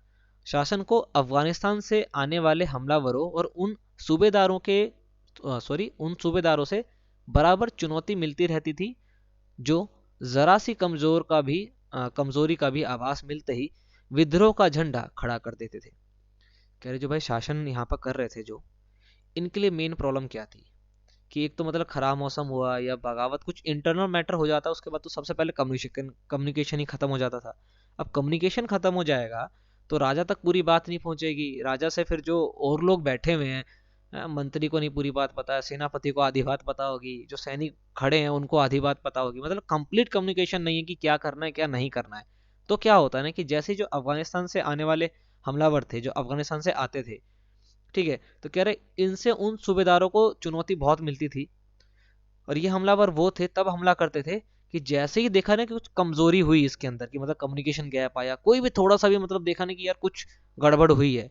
शासन को अफगानिस्तान से आने वाले हमलावरों और उन सूबेदारों से बराबर चुनौती मिलती रहती थी, जो जरा सी कमजोरी का भी आभास मिलते ही विद्रोह का झंडा खड़ा कर देते थे। कह रहे जो भाई शासन यहाँ पर कर रहे थे, जो इनके लिए मेन प्रॉब्लम क्या थी कि एक तो मतलब खराब मौसम हुआ या बगावत, कुछ इंटरनल मैटर हो जाता, उसके बाद तो सबसे पहले कम्युनिकेशन ही खत्म हो जाता था। अब कम्युनिकेशन खत्म हो जाएगा तो राजा तक पूरी बात नहीं पहुंचेगी, राजा से फिर जो और लोग बैठे हुए हैं, मंत्री को नहीं पूरी बात पता है, सेनापति को आधी बात पता होगी, जो सैनिक खड़े हैं उनको आधी बात पता होगी, मतलब कंप्लीट कम्युनिकेशन नहीं है कि क्या करना है क्या नहीं करना है। तो क्या होता है ना कि जैसे जो अफगानिस्तान से आने वाले हमलावर थे, जो अफगानिस्तान से आते थे, ठीक है, तो कह रहे इनसे उन सूबेदारों को चुनौती बहुत मिलती थी। और ये हमलावर वो थे, तब हमला करते थे कि जैसे ही देखा ना कि कुछ कमजोरी हुई इसके अंदर की, मतलब कम्युनिकेशन गैप आया, कोई भी थोड़ा सा भी मतलब देखा ना कि यार कुछ गड़बड़ हुई है,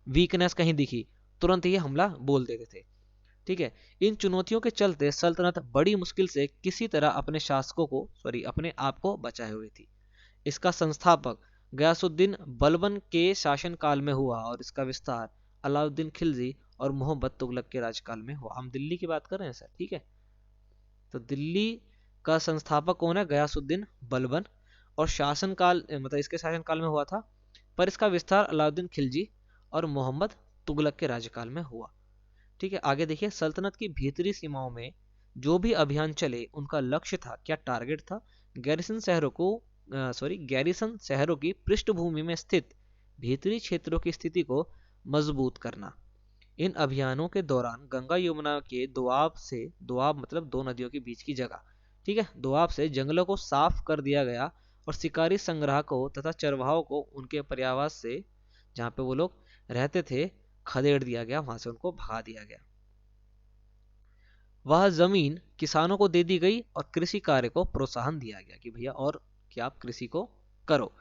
वीकनेस कहीं दिखी, तुरंत ये हमला बोल देते थे। ठीक है। इन चुनौतियों के चलते सल्तनत बड़ी मुश्किल से किसी तरह अपने आप को बचाए हुए थी। इसका संस्थापक गयासुद्दीन बलबन के शासनकाल में हुआ और इसका विस्तार अलाउद्दीन खिलजी और मोहम्मद तुगलक के राजकाल में हुआ। हम दिल्ली की बात कर रहे हैं सर, ठीक है। तो दिल्ली का संस्थापक कौन है? गयासुद्दीन बलबन। और शासनकाल मतलब इसके शासनकाल में हुआ था, पर इसका विस्तार अलाउद्दीन खिलजी और मोहम्मद तुगलक के राज्यकाल में हुआ। ठीक है। आगे देखिए, सल्तनत की भीतरी सीमाओं में जो भी अभियान चले उनका लक्ष्य था, क्या टारगेट था? गैरिसन शहरों की पृष्ठभूमि में स्थित भीतरी क्षेत्रों की स्थिति को मजबूत करना। इन अभियानों के दौरान गंगा यमुना के दोआब मतलब दो नदियों के बीच की जगह, ठीक है, दोआब से जंगलों को साफ कर दिया गया और शिकारी संग्राहकों तथा चरवाहों को उनके पर्यावास से, जहाँ पे वो लोग रहते थे, खदेड़ दिया गया, वहां से उनको भगा दिया गया। वह जमीन किसानों को दे दी गई और कृषि कार्य को प्रोत्साहन दिया गया कि भैया और क्या आप कृषि को करो।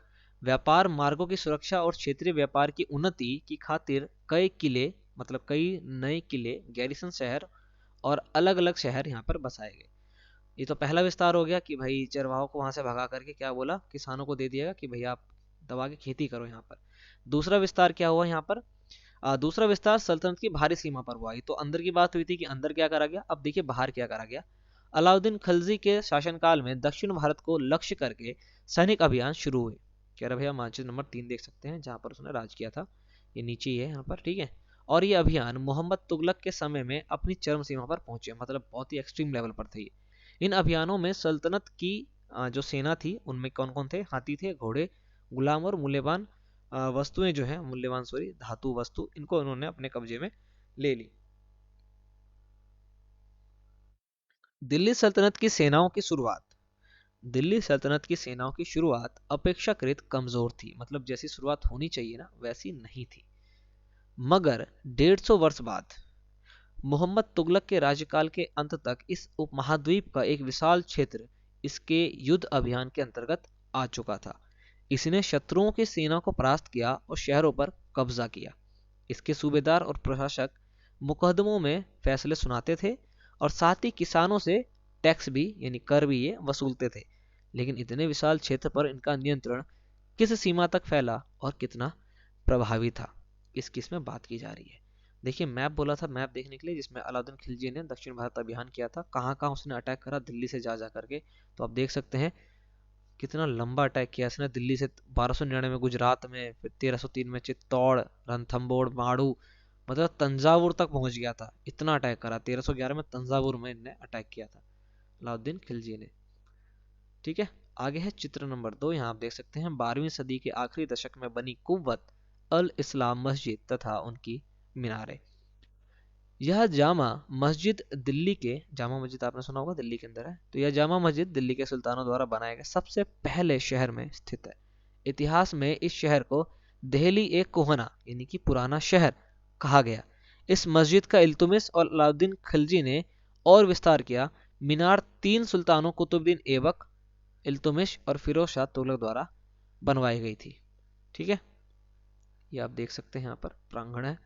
व्यापार मार्गों की सुरक्षा और क्षेत्रीय व्यापार की उन्नति की खातिर कई नए किले, गैरिसन शहर और अलग अलग शहर यहाँ पर बसाए गए। ये तो पहला विस्तार हो गया कि भाई चरवाहों को वहां से भगा करके क्या बोला, किसानों को दे दिया कि भैया आप दबा के खेती करो यहाँ पर। दूसरा विस्तार क्या हुआ यहाँ पर? दूसरा विस्तार सल्तनत की बाहरी सीमा पर हुआ। ये तो अंदर की बात हुई थी कि अंदर क्या करा गया, अब देखिए बाहर क्या करा गया। अलाउद्दीन खिलजी के शासनकाल में दक्षिण भारत को लक्ष्य करके सैनिक अभियान शुरू हुए। कह रहा भैया मानचित्र नंबर 3 देख सकते हैं जहां पर उसने राज किया था, ये नीचे ही है यहाँ पर, ठीक है। और ये अभियान मोहम्मद तुगलक के समय में अपनी चरम सीमा पर पहुंचे, मतलब बहुत ही एक्सट्रीम लेवल पर थे। इन अभियानों में सल्तनत की जो सेना थी उनमें कौन कौन थे? हाथी थे, घोड़े, गुलाम और मूल्यवान वस्तुएं जो है, धातु वस्तु, इनको उन्होंने अपने कब्जे में ले ली। दिल्ली सल्तनत की सेनाओं की शुरुआत। दिल्ली सल्तनत की सेनाओं की शुरुआत अपेक्षाकृत कमजोर थी, मतलब जैसी शुरुआत होनी चाहिए ना वैसी नहीं थी। मगर 150 वर्ष बाद मोहम्मद तुगलक के राज्यकाल के अंत तक इस उपमहाद्वीप का एक विशाल क्षेत्र इसके युद्ध अभियान के अंतर्गत आ चुका था। इसने शत्रुओं की सेना को परास्त किया और शहरों पर कब्जा किया। इसके सूबेदार और प्रशासक मुकदमों में फैसले सुनाते थे और साथ ही किसानों से टैक्स भी यानी कर भी ये वसूलते थे। लेकिन इतने विशाल क्षेत्र पर इनका नियंत्रण किस सीमा तक फैला और कितना प्रभावी था, इसकी इसमें बात की जा रही है। देखिए मैप बोला था, मैप देखने के लिए, जिसमें अलाउद्दीन खिलजी ने दक्षिण भारत अभियान किया था, कहाँ कहाँ उसने अटैक करा दिल्ली से जा करके। तो आप देख सकते हैं कितना लंबा अटैक किया इसने दिल्ली से। 1299 में गुजरात में, फिर 1303 में चित्तौड़, रणथंबोर, माड़ू, मतलब तंजावुर तक पहुंच गया था। इतना अटैक करा। 1311 में तंजावुर में इनने अटैक किया था अलाउद्दीन खिलजी ने। ठीक है। आगे है चित्र नंबर 2। यहाँ आप देख सकते हैं 12वीं सदी के आखिरी दशक में बनी कुव्वत अल इस्लाम मस्जिद तथा उनकी मीनारें। यह जामा मस्जिद दिल्ली के, जामा मस्जिद आपने सुना होगा दिल्ली के अंदर है, तो यह जामा मस्जिद दिल्ली के सुल्तानों द्वारा बनाए गए सबसे पहले शहर में स्थित है। इतिहास में इस शहर को दहली ए कोहना यानी कि पुराना शहर कहा गया। इस मस्जिद का इल्तुमिश और अलाउद्दीन खिलजी ने और विस्तार किया। मीनार 3 सुल्तानों कुतुबुद्दीन ऐबक, इल्तुमिश और फिरोज शाह तुगलक द्वारा बनवाई गई थी। ठीक है। ये आप देख सकते हैं, यहाँ पर प्रांगण है,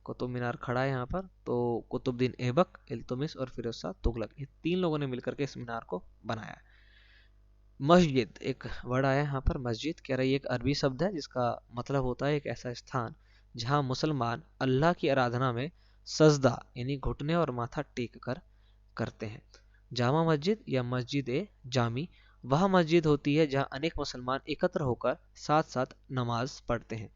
कुतुब मीनार खड़ा है यहाँ पर। तो कुतुबुद्दीन ऐबक, इल्तुतमिश और फिरोज शाह तुगलक, ये 3 लोगों ने मिलकर के इस मीनार को बनाया है। मस्जिद, एक वर्ड आया यहाँ पर मस्जिद, कह रही है एक अरबी शब्द है जिसका मतलब होता है एक ऐसा स्थान जहाँ मुसलमान अल्लाह की आराधना में सजदा यानी घुटने और माथा टेक कर करते हैं। जामा मस्जिद या मस्जिद ए जामी वह मस्जिद होती है जहाँ अनेक मुसलमान एकत्र होकर साथ साथ नमाज पढ़ते हैं।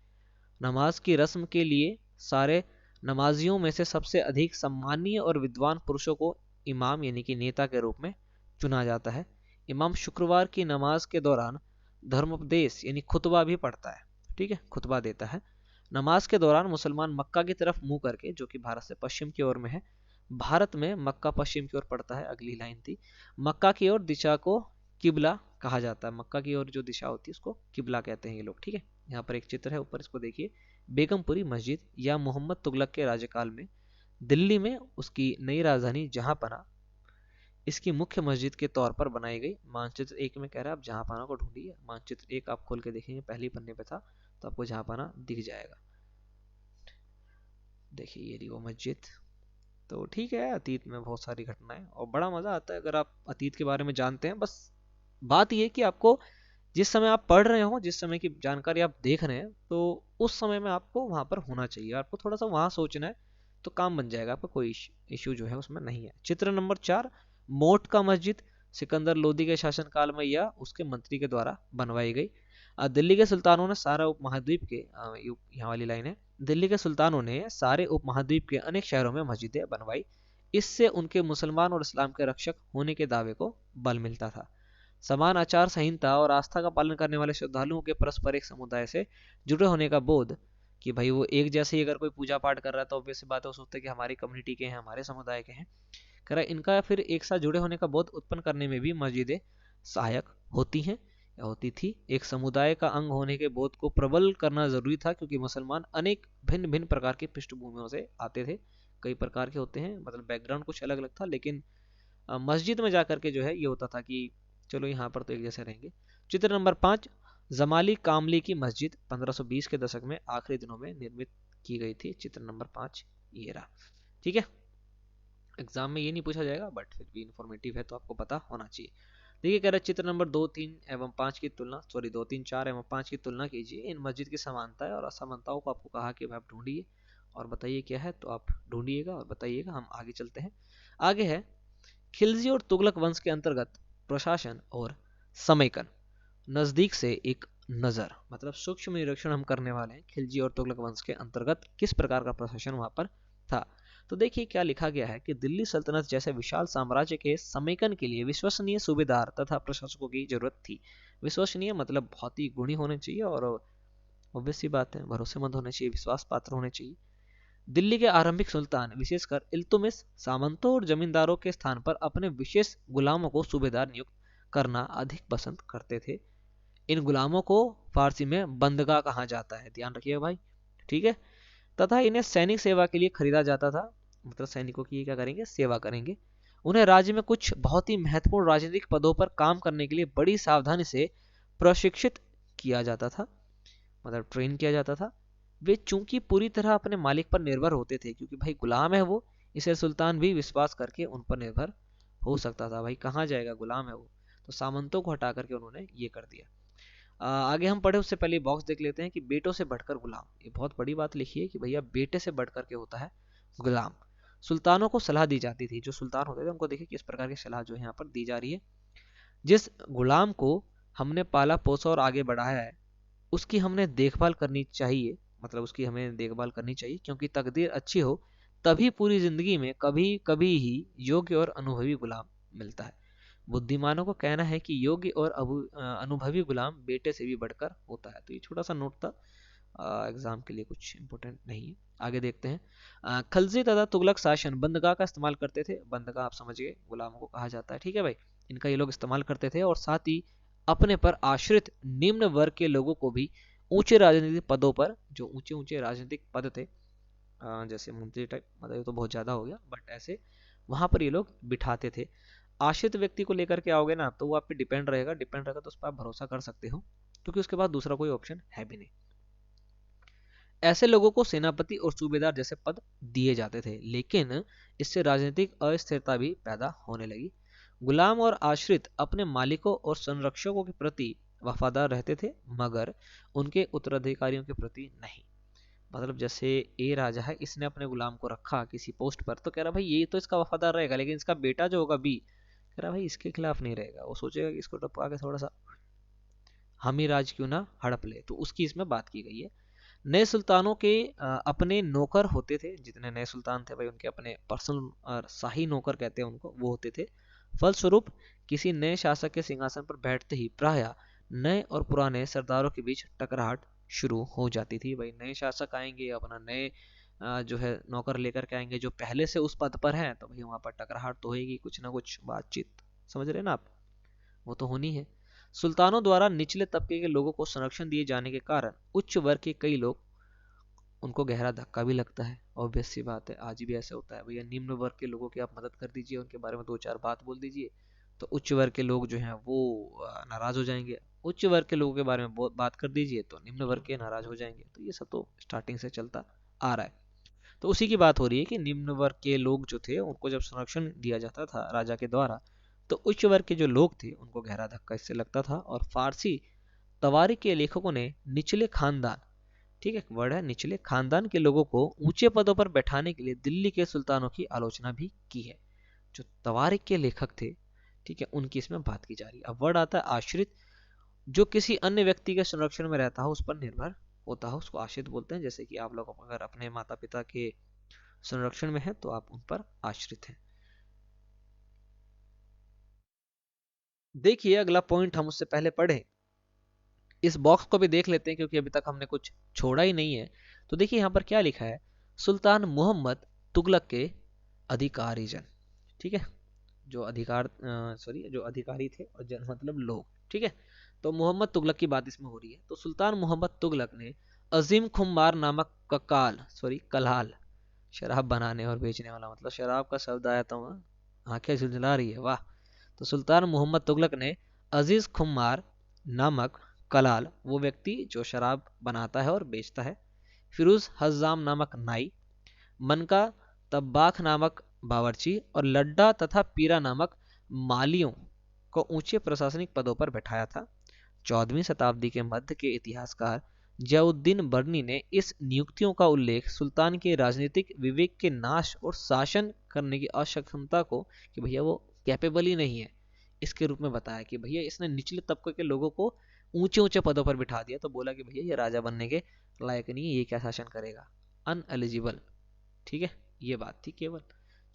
नमाज की रस्म के लिए सारे नमाजियों में से सबसे अधिक सम्मानीय और विद्वान पुरुषों को इमाम यानी कि नेता के रूप में चुना जाता है। इमाम शुक्रवार की नमाज के दौरान धर्मोपदेश यानी खुतबा भी पढ़ता है, ठीक है, खुतबा देता है। नमाज के दौरान मुसलमान मक्का की तरफ मुंह करके, जो कि भारत से पश्चिम की ओर में है, भारत में मक्का पश्चिम की ओर पड़ता है, अगली लाइन थी, मक्का की ओर दिशा को किबला कहा जाता है। मक्का की ओर जो दिशा होती है उसको किबला कहते हैं ये लोग, ठीक है। यहाँ पर एक चित्र है ऊपर, इसको देखिए। बेगमपुरी मस्जिद या मोहम्मद तुगलक के राज्यकाल में दिल्ली में उसकी नई राजधानी जहांपना इसकी मुख्य मस्जिद के तौर पर बनाई गई। मानचित्र 1 में कह रहा है आप जहांपना को ढूंढिए। मानचित्र 1 आप खोल के देखेंगे, पहली पन्ने पे था, तो आपको जहांपना दिख जाएगा। देखिए ये रही वो मस्जिद। तो ठीक है, अतीत में बहुत सारी घटनाएं और बड़ा मजा आता है अगर आप अतीत के बारे में जानते हैं। बस बात यह कि आपको जिस समय आप पढ़ रहे हो, जिस समय की जानकारी आप देख रहे हैं, तो उस समय में आपको वहां पर होना चाहिए, आपको थोड़ा सा वहां सोचना है तो काम बन जाएगा, आपका कोई इश्यू जो है उसमें नहीं है। चित्र नंबर 4, मोट का मस्जिद सिकंदर लोदी के शासनकाल में या उसके मंत्री के द्वारा बनवाई गई। दिल्ली के सुल्तानों ने सारा उपमहाद्वीप के, यहाँ वाली लाइन है, दिल्ली के सुल्तानों ने सारे उपमहाद्वीप के अनेक शहरों में मस्जिदें बनवाई। इससे उनके मुसलमान और इस्लाम के रक्षक होने के दावे को बल मिलता था। समान आचार संहिता और आस्था का पालन करने वाले श्रद्धालुओं के परस्पर एक समुदाय से जुड़े होने का बोध, कि भाई वो एक जैसे ही अगर कोई पूजा पाठ कर रहा है तो ऑब्वियस सी बात है वो सोचते हैं कि हमारी कम्युनिटी के हैं, हमारे समुदाय के हैं, कह रहा है इनका फिर एक साथ जुड़े होने का बोध उत्पन्न करने में भी मस्जिदें सहायक होती हैं या होती थी। एक समुदाय का अंग होने के बोध को प्रबल करना जरूरी था क्योंकि मुसलमान अनेक भिन्न भिन्न प्रकार की पृष्ठभूमियों से आते थे, कई प्रकार के होते हैं, मतलब बैकग्राउंड कुछ अलग अलग था, लेकिन मस्जिद में जाकर के जो है ये होता था कि चलो यहाँ पर तो एक जैसे रहेंगे। चित्र नंबर 5, जमाली कामली की मस्जिद 1520 के दशक में आखिरी दिनों में निर्मित की गई थी। चित्र नंबर 5 ये रहा, ठीक है। एग्जाम में ये नहीं पूछा जाएगा बट फिर भी इंफॉर्मेटिव है तो आपको पता होना चाहिए। देखिए कह रहा है चित्र नंबर 2, 3 एवं 5 की तुलना, सॉरी 2, 3, 4 एवं 5 की तुलना कीजिए। इन मस्जिद की समानताएं और असमानताओं को आपको कहा कि आप ढूंढिए और बताइए क्या है, तो आप ढूंढिएगा और बताइएगा। हम आगे चलते हैं। आगे है खिलजी और तुगलक वंश के अंतर्गत प्रशासन और समेकन। नजदीक से एक नजर, मतलब सूक्ष्म निरीक्षण हम करने वाले हैं खिलजी और तुगलक वंश के अंतर्गत किस प्रकार का प्रशासन वहां पर था। तो देखिए क्या लिखा गया है कि दिल्ली सल्तनत जैसे विशाल साम्राज्य के समेकन के लिए विश्वसनीय सूबेदार तथा प्रशासकों की जरूरत थी। विश्वसनीय मतलब बहुत ही गुणी होने चाहिए और ऑब्वियस सी बात है भरोसेमंद होने चाहिए, विश्वास पात्र होने चाहिए। दिल्ली के आरंभिक सुल्तान विशेषकर इल्तुमिश सामंतों और जमींदारों के स्थान पर अपने विशेष गुलामों को सूबेदार नियुक्त करना अधिक पसंद करते थे। इन गुलामों को फारसी में बंदगा कहा जाता है, ध्यान रखिएगा भाई, ठीक है। तथा इन्हें सैनिक सेवा के लिए खरीदा जाता था, मतलब सैनिकों की क्या करेंगे, सेवा करेंगे। उन्हें राज्य में कुछ बहुत ही महत्वपूर्ण राजनीतिक पदों पर काम करने के लिए बड़ी सावधानी से प्रशिक्षित किया जाता था, मतलब ट्रेन किया जाता था। वे चूंकि पूरी तरह अपने मालिक पर निर्भर होते थे, क्योंकि भाई गुलाम है वो, इसे सुल्तान भी विश्वास करके उन पर निर्भर हो सकता था। भाई कहाँ जाएगा, गुलाम है वो, तो सामंतों को हटा करके उन्होंने ये कर दिया। आगे हम पढ़े उससे पहले बॉक्स देख लेते हैं कि बेटों से बढ़कर गुलाम, ये बहुत बड़ी बात लिखी है कि भैया बेटे से बढ़कर के होता है गुलाम। सुल्तानों को सलाह दी जाती थी, जो सुल्तान होते थे उनको देखिए किस प्रकार की सलाह जो है यहाँ पर दी जा रही है। जिस गुलाम को हमने पाला पोसा और आगे बढ़ाया है उसकी हमने देखभाल करनी चाहिए, मतलब उसकी हमें देखभाल करनी चाहिए, क्योंकि तकदीर अच्छी हो तभी पूरी जिंदगी में कभी कभी ही योग्य और अनुभवी गुलाम मिलता है। बुद्धिमानों को कहना है कि योग्य और अनुभवी गुलाम बेटे से भी बढ़कर होता है। तो ये छोटा सा नोट था, एग्जाम के लिए कुछ इंपोर्टेंट नहीं है। आगे देखते हैं। खलजी तथा तुगलक शासन बंदगाह का इस्तेमाल करते थे। बंदगाह आप समझ गए, गुलामों को कहा जाता है, ठीक है भाई। इनका ये लोग इस्तेमाल करते थे और साथ ही अपने पर आश्रित निम्न वर्ग के लोगों को भी ऊंचे राजनीतिक पदों पर, जो ऊंचे ऊंचे राजनीतिक पद थे, जैसे मंत्री टाइप, मतलब ये तो बहुत ज्यादा हो गया, बट ऐसे वहां पर ये लोग बिठाते थे। आश्रित व्यक्ति को लेकर के आओगे ना तो वो आप पे डिपेंड रहेगा तो उस पर आप भरोसा कर सकते हो, क्योंकि उसके बाद दूसरा कोई ऑप्शन है भी नहीं। ऐसे लोगों को सेनापति और सूबेदार जैसे पद दिए जाते थे, लेकिन इससे राजनीतिक अस्थिरता भी पैदा होने लगी। गुलाम और आश्रित अपने मालिकों और संरक्षकों के प्रति वफादार रहते थे, मगर उनके उत्तराधिकारियों के प्रति नहीं। मतलब जैसे ए राजा है, इसने अपने गुलाम को रखा किसी पोस्ट पर, तो कह रहा भाई ये तो इसका वफादार रहेगा, लेकिन इसका बेटा जो होगा बी, कह रहा भाई इसके खिलाफ नहीं रहेगा, वो सोचेगा कि इसको टपका के थोड़ा सा हम ही राज क्यों ना हड़प ले। तो उसकी इसमें बात की गई है। नए सुल्तानों के अपने नौकर होते थे, जितने नए सुल्तान थे भाई उनके अपने पर्सनल और शाही नौकर कहते हैं उनको, वो होते थे। फलस्वरूप किसी नए शासक के सिंहासन पर बैठते ही प्रायः नए और पुराने सरदारों के बीच टकराहट शुरू हो जाती थी। भाई नए शासक आएंगे, अपना नए जो है नौकर लेकर के आएंगे जो पहले से उस पद पर हैं, तो भाई वहां पर टकराहट तो होगी, कुछ ना कुछ बातचीत, समझ रहे हैं ना आप, वो तो होनी है। सुल्तानों द्वारा निचले तबके के लोगों को संरक्षण दिए जाने के कारण उच्च वर्ग के कई लोग, उनको गहरा धक्का भी लगता है। ऑब्वियस सी बात है, आज भी ऐसा होता है भैया, निम्न वर्ग के लोगों की आप मदद कर दीजिए, उनके बारे में दो चार बात बोल दीजिए, तो उच्च वर्ग के लोग जो हैं वो नाराज हो जाएंगे। उच्च वर्ग के लोगों के बारे में बात कर दीजिए तो निम्न वर्ग के नाराज हो जाएंगे। तो ये सब तो स्टार्टिंग से चलता आ रहा है। तो उसी की बात हो रही है कि निम्न वर्ग के लोग जो थे उनको जब संरक्षण दिया जाता था राजा के द्वारा, तो उच्च वर्ग के जो लोग थे उनको गहरा धक्का इससे लगता था। और फारसी तवारीख के लेखकों ने निचले खानदान, ठीक है वर्ड है, निचले खानदान के लोगों को ऊंचे पदों पर बैठाने के लिए दिल्ली के सुल्तानों की आलोचना भी की है। जो तवारीख के लेखक थे, ठीक है, उनकी इसमें बात की जा रही है। अब वर्ड आता है आश्रित, जो किसी अन्य व्यक्ति के संरक्षण में रहता हो, उस पर निर्भर होता हो, उसको आश्रित बोलते हैं। जैसे कि आप लोग अगर अपने माता पिता के संरक्षण में है तो आप उन पर आश्रित हैं। देखिए अगला पॉइंट हम उससे पहले पढ़े, इस बॉक्स को भी देख लेते हैं क्योंकि अभी तक हमने कुछ छोड़ा ही नहीं है। तो देखिए यहाँ पर क्या लिखा है, सुल्तान मोहम्मद तुगलक के अधिकारीजन, ठीक है, जो अधिकार सॉरी जो अधिकारी थे, और जन मतलब लोग, ठीक है। तो मोहम्मद तुगलक की बात इसमें हो रही है। तो सुल्तान मोहम्मद तुगलक ने अजीम खुमार नामक कलाल, शराब बनाने और बेचने वाला, मतलब शराब का शब्द आया तो आंखें झुलझुला रही है, वाह। तो सुल्तान मोहम्मद तुगलक ने अजीज खुमार नामक कलाल, वो व्यक्ति जो शराब बनाता है और बेचता है, फिरोज हजाम नामक नाई, मनका तब्बाख नामक बावर्ची, और लड्डा तथा पीरा नामक मालियों को ऊंचे प्रशासनिक पदों पर बैठाया था। 14वीं शताब्दी के मध्य के इतिहासकार जयाउद्दीन बर्नी ने इस नियुक्तियों का उल्लेख सुल्तान के राजनीतिक विवेक के नाश और शासन करने की अक्षमता को, कि भैया वो कैपेबल ही नहीं है, इसके रूप में बताया कि भैया इसने निचले तबके के लोगों को ऊंचे ऊंचे पदों पर बिठा दिया, तो बोला कि भैया ये राजा बनने के लायक नहीं है, ये क्या शासन करेगा, अनएलिजिबल, ठीक है, ये बात थी केवल।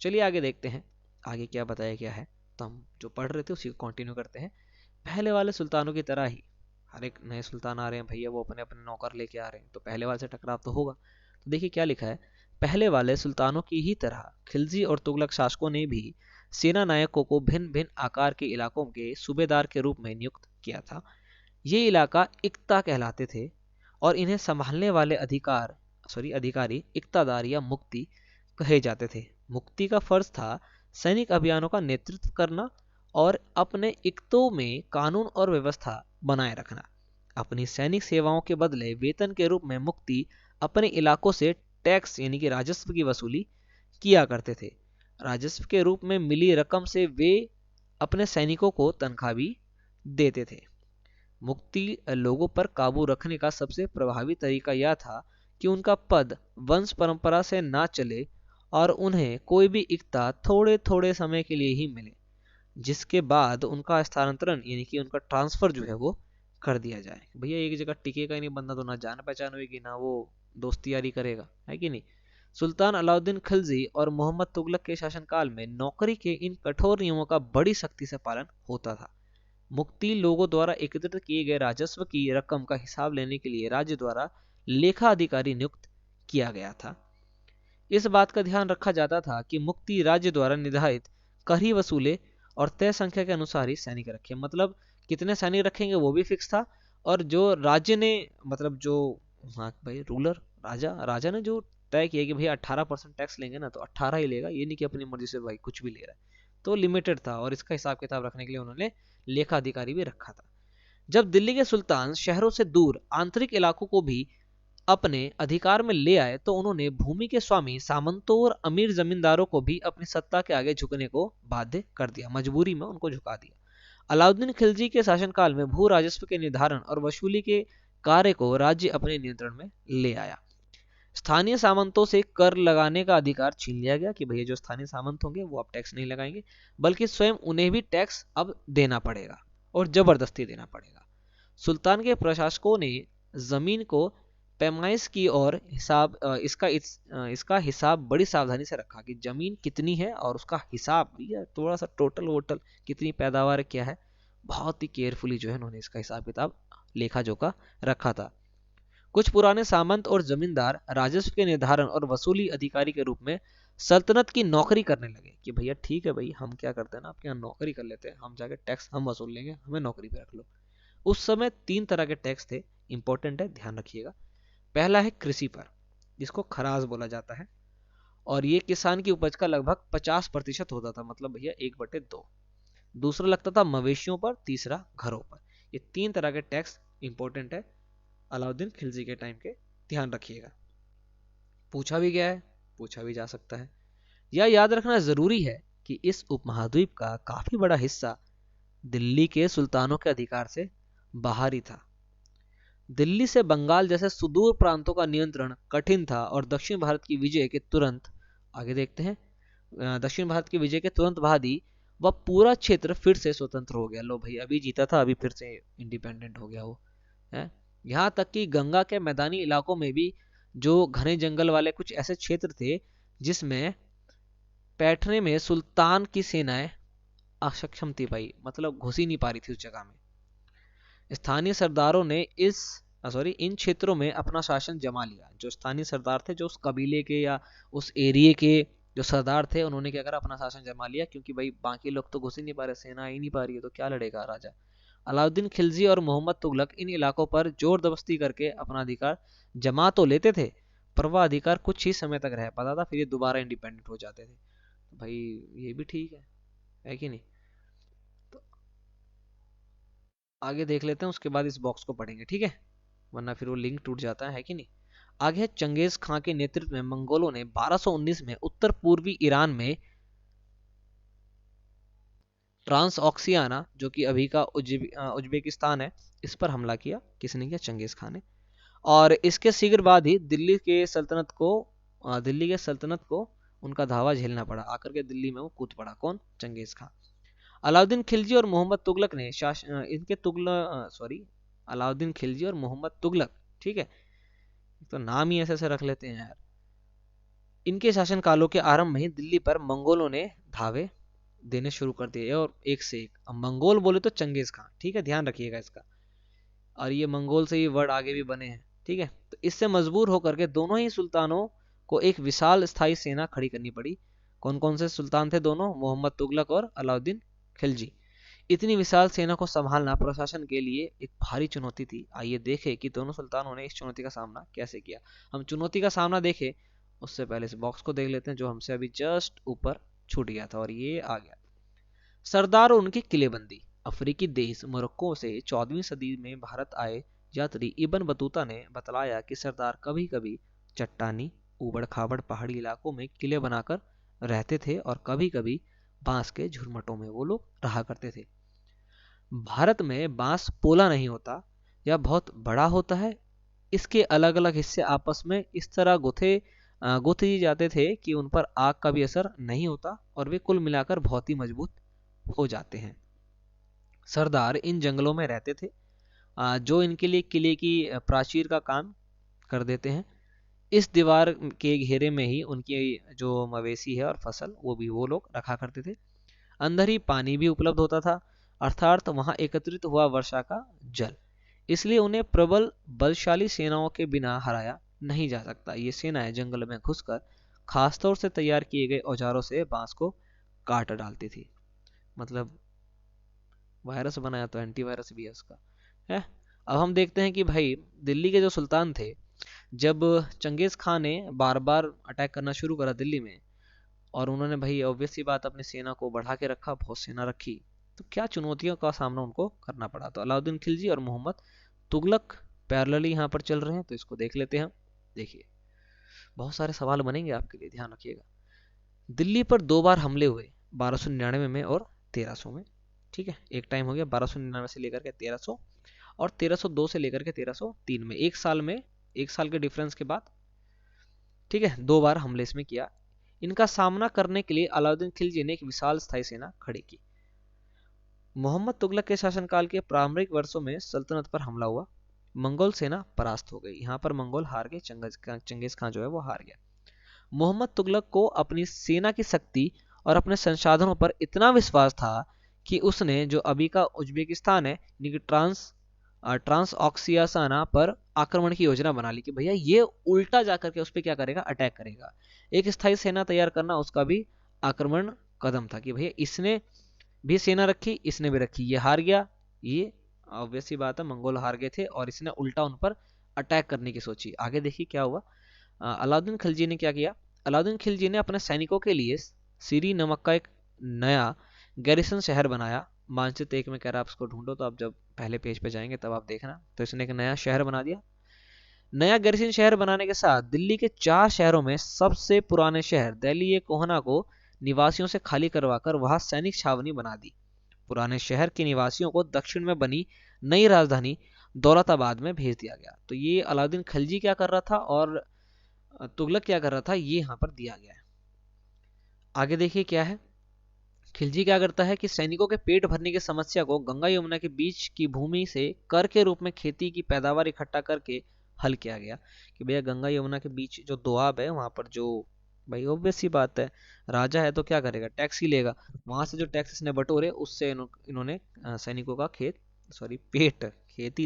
चलिए आगे देखते हैं आगे क्या बताया गया है। तो हम जो पढ़ रहे थे उसी को कंटिन्यू करते हैं। पहले वाले सुल्तानों की तरह ही हर एक नए सुल्तान आ रहे हैं भैया, वो अपने अपने नौकर लेके आ रहे हैं, तो पहले वाले से टकराव तो होगा। तो देखिए क्या लिखा है, पहले वाले सुल्तानों की ही तरह खिलजी और तुगलक शासकों ने भी सेना नायकों को भिन्न भिन्न आकार के इलाकों के सूबेदार के रूप में नियुक्त किया था। ये इलाका इक्ता कहलाते थे, और इन्हें संभालने वाले अधिकारी इक्तादार या मुक्ति कहे जाते थे। मुक्ति का फर्ज था सैनिक अभियानों का नेतृत्व करना और अपने इक्तों में कानून और व्यवस्था बनाए रखना। अपनी सैनिक सेवाओं के बदले वेतन के रूप में मुक्ति अपने इलाकों से टैक्स यानी कि राजस्व की वसूली किया करते थे। राजस्व के रूप में मिली रकम से वे अपने सैनिकों को तनख्वाह भी देते थे। मुक्ति लोगों पर काबू रखने का सबसे प्रभावी तरीका यह था कि उनका पद वंश परंपरा से ना चले और उन्हें कोई भी इक्ता थोड़े थोड़े समय के लिए ही मिले, जिसके बाद उनका स्थानांतरण यानी कि उनका ट्रांसफर जो है वो कर दिया जाए। भैया एक जगह टिकेगा ही नहीं बंदा, तो ना जान पहचान होगी ना वो दोस्ती यारी करेगा, है कि नहीं। सुल्तान अलाउद्दीन खिलजी और मोहम्मद तुगलक के शासनकाल में नौकरी के इन कठोर नियमों का बड़ी सख्ती से पालन होता था। मुक्ति लोगों द्वारा एकत्रित किए गए राजस्व की रकम का हिसाब लेने के लिए राज्य द्वारा लेखा अधिकारी नियुक्त किया गया था। इस बात का ध्यान रखा जाता था कि मुक्ति राज्य द्वारा निर्धारित कर ही वसूले और तय संख्या के अनुसार ही सैनिक रखे। मतलब कितने सैनिक रखेंगे वो भी फिक्स था, और जो राज्य ने मतलब जो, हाँ भाई रूलर राजा ने जो तय किया कि भैया 18% टैक्स लेंगे ना, तो 18 ही लेगा, ये नहीं कि अपनी मर्जी से भाई कुछ भी ले रहा है। तो लिमिटेड था, और इसका हिसाब किताब रखने के लिए उन्होंने लेखा अधिकारी भी रखा था। जब दिल्ली के सुल्तान शहरों से दूर आंतरिक इलाकों को भी अपने अधिकार में ले आए तो उन्होंने भूमि के स्वामी सामंतों और अमीर जमींदारों को भी अपनी सत्ता के आगे झुकने को बाध्य कर दिया, मजबूरी में उनको झुका दिया। अलाउद्दीन खिलजी के शासनकाल में भू राजस्व के निर्धारण और वसूली के कार्य को राज्य अपने नियंत्रण में ले आया। स्थानीय सामंतों से कर लगाने का अधिकार छीन लिया गया कि भैया जो स्थानीय सामंत होंगे वो अब टैक्स नहीं लगाएंगे, बल्कि स्वयं उन्हें भी टैक्स अब देना पड़ेगा और जबरदस्ती देना पड़ेगा। सुल्तान के प्रशासकों ने जमीन को पैमाइश की और इसका हिसाब बड़ी सावधानी से रखा कि जमीन कितनी है और उसका हिसाब या थोड़ा सा टोटल वोटल कितनी पैदावार क्या है, बहुत ही केयरफुली जो है उन्होंने इसका हिसाब किताब लेखा जोखा रखा था। कुछ पुराने सामंत और जमींदार राजस्व के निर्धारण और वसूली अधिकारी के रूप में सल्तनत की नौकरी करने लगे कि भैया ठीक है भाई, हम क्या करते हैं ना, आपके यहाँ नौकरी कर लेते हैं, हम जाके टैक्स हम वसूल लेंगे, हमें नौकरी पे रख लो। उस समय 3 तरह के टैक्स थे, इंपॉर्टेंट है, ध्यान रखिएगा। पहला है कृषि पर, जिसको खराज बोला जाता है, और ये किसान की उपज का लगभग 50% होता था, मतलब भैया 1/2। दूसरा लगता था मवेशियों पर, तीसरा घरों पर। ये 3 तरह के टैक्स इंपॉर्टेंट है अलाउद्दीन खिलजी के टाइम के, ध्यान रखिएगा। पूछा भी गया है, पूछा भी जा सकता है। यह याद रखना जरूरी है कि इस उपमहाद्वीप का काफी बड़ा हिस्सा दिल्ली के सुल्तानों के अधिकार से बाहर ही था। दिल्ली से बंगाल जैसे सुदूर प्रांतों का नियंत्रण कठिन था और दक्षिण भारत की विजय के तुरंत आगे देखते हैं, दक्षिण भारत की विजय के तुरंत बाद ही वह पूरा क्षेत्र फिर से स्वतंत्र हो गया। लो भाई, अभी जीता था, अभी फिर से इंडिपेंडेंट हो गया वो है। यहाँ तक कि गंगा के मैदानी इलाकों में भी जो घने जंगल वाले कुछ ऐसे क्षेत्र थे जिसमें बैठने में सुल्तान की सेनाएं अक्षम थी भाई, मतलब घुस ही नहीं पा रही थी उस जगह में। स्थानीय सरदारों ने इन क्षेत्रों में अपना शासन जमा लिया। जो स्थानीय सरदार थे, जो उस कबीले के या उस एरिया के जो सरदार थे, उन्होंने क्या करा, अपना शासन जमा लिया, क्योंकि भाई बाकी लोग तो घुस ही नहीं पा रहे, सेना ही नहीं पा रही है, तो क्या लड़ेगा राजा। अलाउद्दीन खिलजी और मोहम्मद तुगलक इन इलाकों पर जोर दबस्ती करके अपना अधिकार जमा तो लेते थे, पर वह अधिकार कुछ ही समय तक रह पाता था, फिर ये दोबारा इंडिपेंडेंट हो जाते थे। तो भाई ये भी ठीक है कि नहीं। तो आगे देख लेते हैं, उसके बाद इस बॉक्स को पढ़ेंगे, ठीक है, वरना फिर वो लिंक टूट जाता है कि नहीं। आगे है, चंगेज खां के नेतृत्व में मंगोलों ने 1219 में उत्तर पूर्वी ईरान में ट्रांस ऑक्सियाना, जो कि अभी का उज्बेकिस्तान है, इस पर हमला किया। किसने किया? चंगेज खान ने। और इसके शीघ्र बाद ही दिल्ली के सल्तनत को उनका धावा झेलना पड़ा, आकर के दिल्ली में वो कूद पड़ा। कौन? Genghis Khan. अलाउद्दीन खिलजी और मोहम्मद तुगलक ने अलाउद्दीन खिलजी और मोहम्मद तुगलक, ठीक है, तो नाम ही ऐसे ऐसे रख लेते हैं यार। इनके शासन कालों के आरंभ में ही दिल्ली पर मंगोलों ने धावे देने शुरू कर दिए, और एक से एक। अब मंगोल बोले तो चंगेज खान, ठीक है, ध्यान रखिएगा इसका। और ये मंगोल से ये वर्ड आगे भी बने हैं, ठीक है। तो इससे मजबूर होकर के दोनों ही सुल्तानों को एक विशाल स्थायी सेना खड़ी करनी पड़ी। कौन कौन से सुल्तान थे दोनों? मोहम्मद तुगलक और अलाउद्दीन खिलजी। इतनी विशाल सेना को संभालना प्रशासन के लिए एक भारी चुनौती थी। आइए देखें कि दोनों सुल्तानों ने इस चुनौती का सामना कैसे किया। हम चुनौती का सामना देखें उससे पहले इस बॉक्स को देख लेते हैं जो हमसे अभी जस्ट ऊपर छूट गया था, और ये आ गया। सरदार और उनकी किलेबंदी। अफ्रीकी देश मोरक्को से 14वीं सदी में भारत आए यात्री इब्न बतूता ने बतलाया कि सरदार कभी कभी चट्टानी ऊबड़ खाबड़ पहाड़ी इलाकों में किले बनाकर रहते थे, और कभी कभी बांस के झुरमुटों में वो लोग रहा करते थे। भारत में बांस पोला नहीं होता, यह बहुत बड़ा होता है। इसके अलग अलग हिस्से आपस में इस तरह गुथ दिए जाते थे कि उन पर आग का भी असर नहीं होता, और वे कुल मिलाकर बहुत ही मजबूत हो जाते हैं। सरदार इन जंगलों में रहते थे, जो इनके लिए किले की प्राचीर का काम कर देते हैं। इस दीवार के घेरे में ही उनकी जो मवेशी है और फसल, वो भी वो लोग रखा करते थे। अंदर ही पानी भी उपलब्ध होता था, अर्थात वहां एकत्रित हुआ वर्षा का जल। इसलिए उन्हें प्रबल बलशाली सेनाओं के बिना हराया नहीं जा सकता। ये सेनाएं जंगल में घुसकर खासतौर से तैयार किए गए औजारों से बांस को काट डालती थी। मतलब वायरस बनाया तो एंटीवायरस भी है उसका, है। अब हम देखते हैं कि भाई दिल्ली के जो सुल्तान थे, जब चंगेज खान ने बार बार अटैक करना शुरू करा दिल्ली में, और उन्होंने भाई ऑब्वियस सी बात अपनी सेना को बढ़ा के रखा, बहुत सेना रखी, तो क्या चुनौतियों का सामना उनको करना पड़ा। तो अलाउद्दीन खिलजी और मोहम्मद तुगलक पैरेलली यहाँ पर चल रहे हैं, तो इसको देख लेते हैं हम। देखिए बहुत सारे सवाल बनेंगे आपके लिए, ध्यान रखिएगा। दिल्ली पर 2 बार हमले हुए, 1299 में और 1300 में। ठीक है, एक टाइम हो गया 1299 से लेकर के 1300, और 1302 से लेकर के 1303 में, एक साल में, एक साल के डिफरेंस के बाद, ठीक है, 2 बार हमले इसमें किया। इनका सामना करने के लिए अलाउद्दीन खिलजी ने एक विशाल स्थायी सेना खड़ी की। मोहम्मद तुगलक के शासनकाल के प्रारंभिक वर्षों में सल्तनत पर हमला हुआ, मंगोल सेना परास्त हो गई। यहाँ पर मंगोल हार गए, चंगेज खान जो है वो हार गया। मोहम्मद तुगलक को अपनी सेना की शक्ति और अपने संसाधनों पर इतना विश्वास था कि उसने जो अभी का उज्बेकिस्तान है, ट्रांस ऑक्सियासाना पर आक्रमण की योजना बना ली कि भैया ये उल्टा जाकर के उस पर क्या करेगा, अटैक करेगा। एक स्थायी सेना तैयार करना उसका भी आक्रमण कदम था कि भैया इसने भी सेना रखी, इसने भी रखी, ये हार गया, ये ऑब्वियस सी बात है, मंगोल हार गए थे और इसने उल्टा उन पर अटैक करने की सोची। आगे देखिए क्या हुआ। अलाउद्दीन खिलजी ने क्या किया। अलाउद्दीन खिलजी ने अपने सैनिकों के लिए सीरी नमक का एक नया गैरिसन शहर बनाया। मानचित्र 1 में कह रहा है आप उसको ढूंढो, तो आप जब पहले पेज पे जाएंगे तब आप देखना। तो इसने एक नया शहर बना दिया। नया गैरिसन शहर बनाने के साथ दिल्ली के 4 शहरों में सबसे पुराने शहर दिल्ली कोहना को निवासियों से खाली करवाकर वहां सैनिक छावनी बना दी। पुराने शहर के निवासियों को दक्षिण में बनी नई राजधानी दौलताबाद में भेज दिया गया। तो ये अलाउद्दीन खिलजी क्या कर रहा था और तुगलक क्या कर रहा था, ये यहाँ पर दिया गया है। आगे देखिए क्या है। खिलजी क्या करता है कि सैनिकों के पेट भरने की समस्या को गंगा यमुना के बीच की भूमि से कर के रूप में खेती की पैदावार इकट्ठा करके हल किया गया कि भैया गंगा यमुना के बीच जो दोआब है वहां पर जो, भाई ऑब्वियस सी बात है, राजा है तो क्या करेगा, टैक्स ही लेगा। वहां से जो टैक्स इसने बटोरे उससे इन्होंने सैनिकों का खेती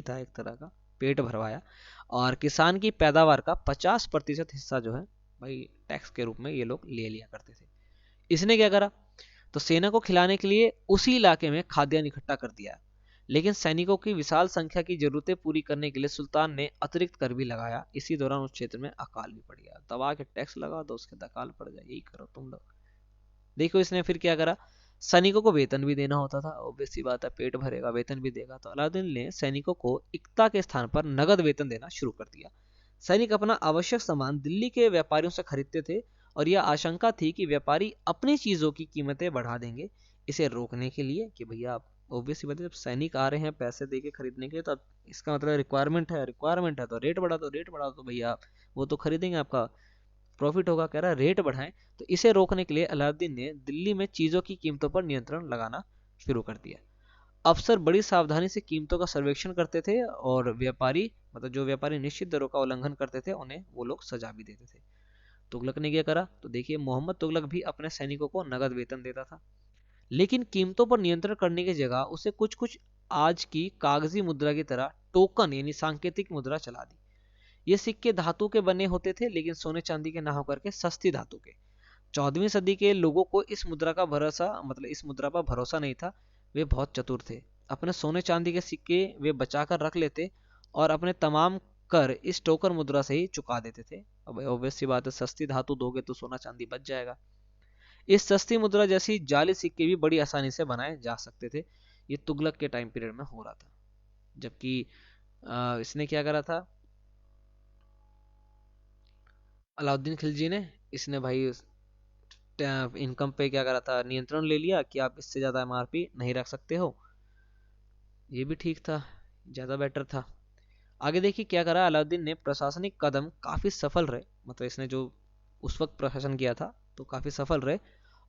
था एक तरह का, पेट भरवाया। और किसान की पैदावार का 50% हिस्सा जो है भाई टैक्स के रूप में ये लोग ले लिया करते थे। इसने क्या करा, तो सेना को खिलाने के लिए उसी इलाके में खाद्यान्न इकट्ठा कर दिया। लेकिन सैनिकों की विशाल संख्या की जरूरतें पूरी करने के लिए सुल्तान ने अतिरिक्त कर भी लगाया। इसी दौरान उस क्षेत्र में अकाल भी पड़ गया। दबा के टैक्स लगा दो, उसके अकाल पड़ जाए, यही करो तुम लोग। देखो इसने फिर क्या करा, सैनिकों को वेतन भी देना होता था, ऑब्वियस सी बात है, पेट भरेगा वेतन भी देगा। तो अलाउद्दीन ने सैनिकों को इक्ता के स्थान पर नगद वेतन देना शुरू कर दिया। सैनिक अपना आवश्यक सामान दिल्ली के व्यापारियों से खरीदते थे और यह आशंका थी कि व्यापारी अपनी चीजों की कीमतें बढ़ा देंगे। इसे रोकने के लिए कि भैया आप ऑब्वियसली बात है, जब सैनिक आ रहे हैं पैसे दे के खरीदने के लिए, तो इसका मतलब रिक्वायरमेंट है तो रेट बढ़ा दो, तो भैया वो तो खरीदेंगे, आपका प्रॉफिट होगा। कह रहा है रेट बढ़ाएं। तो इसे रोकने के लिए अलाउद्दीन ने दिल्ली में चीजों की कीमतों पर नियंत्रण लगाना शुरू कर दिया। अफसर बड़ी सावधानी से कीमतों का सर्वेक्षण करते थे और व्यापारी, मतलब जो व्यापारी निश्चित दरों का उल्लंघन करते थे उन्हें वो लोग सजा भी देते थे। तुगलक ने क्या करा, तो देखिए मोहम्मद तुगलक भी अपने सैनिकों को नगद वेतन देता था, लेकिन कीमतों पर नियंत्रण करने की जगह उसे कुछ कुछ आज की कागजी मुद्रा की तरह टोकन यानी सांकेतिक मुद्रा चला दी। ये सिक्के धातु के बने होते थे, लेकिन सोने चांदी के ना होकर के सस्ती धातु के। 14वीं सदी के लोगों को इस मुद्रा का भरोसा, मतलब इस मुद्रा पर भरोसा नहीं था। वे बहुत चतुर थे। अपने सोने चांदी के सिक्के वे बचाकर रख लेते और अपने तमाम कर इस टोकन मुद्रा से ही चुका देते थे। अब ऑब्वियस सी बात है, सस्ती धातु दोगे तो सोना चांदी बच जाएगा। इस सस्ती मुद्रा जैसी जाली सिक्के भी बड़ी आसानी से बनाए जा सकते थे। ये तुगलक के टाइम पीरियड में हो रहा था। जबकि इसने क्या करा था, अलाउद्दीन खिलजी ने, इसने भाई इनकम पे क्या करा था, नियंत्रण ले लिया कि आप इससे ज्यादा एमआरपी नहीं रख सकते हो। ये भी ठीक था, ज्यादा बेटर था। आगे देखिए क्या करा अलाउद्दीन ने। प्रशासनिक कदम काफी सफल रहे, मतलब इसने जो उस वक्त प्रशासन किया था तो काफी सफल रहे,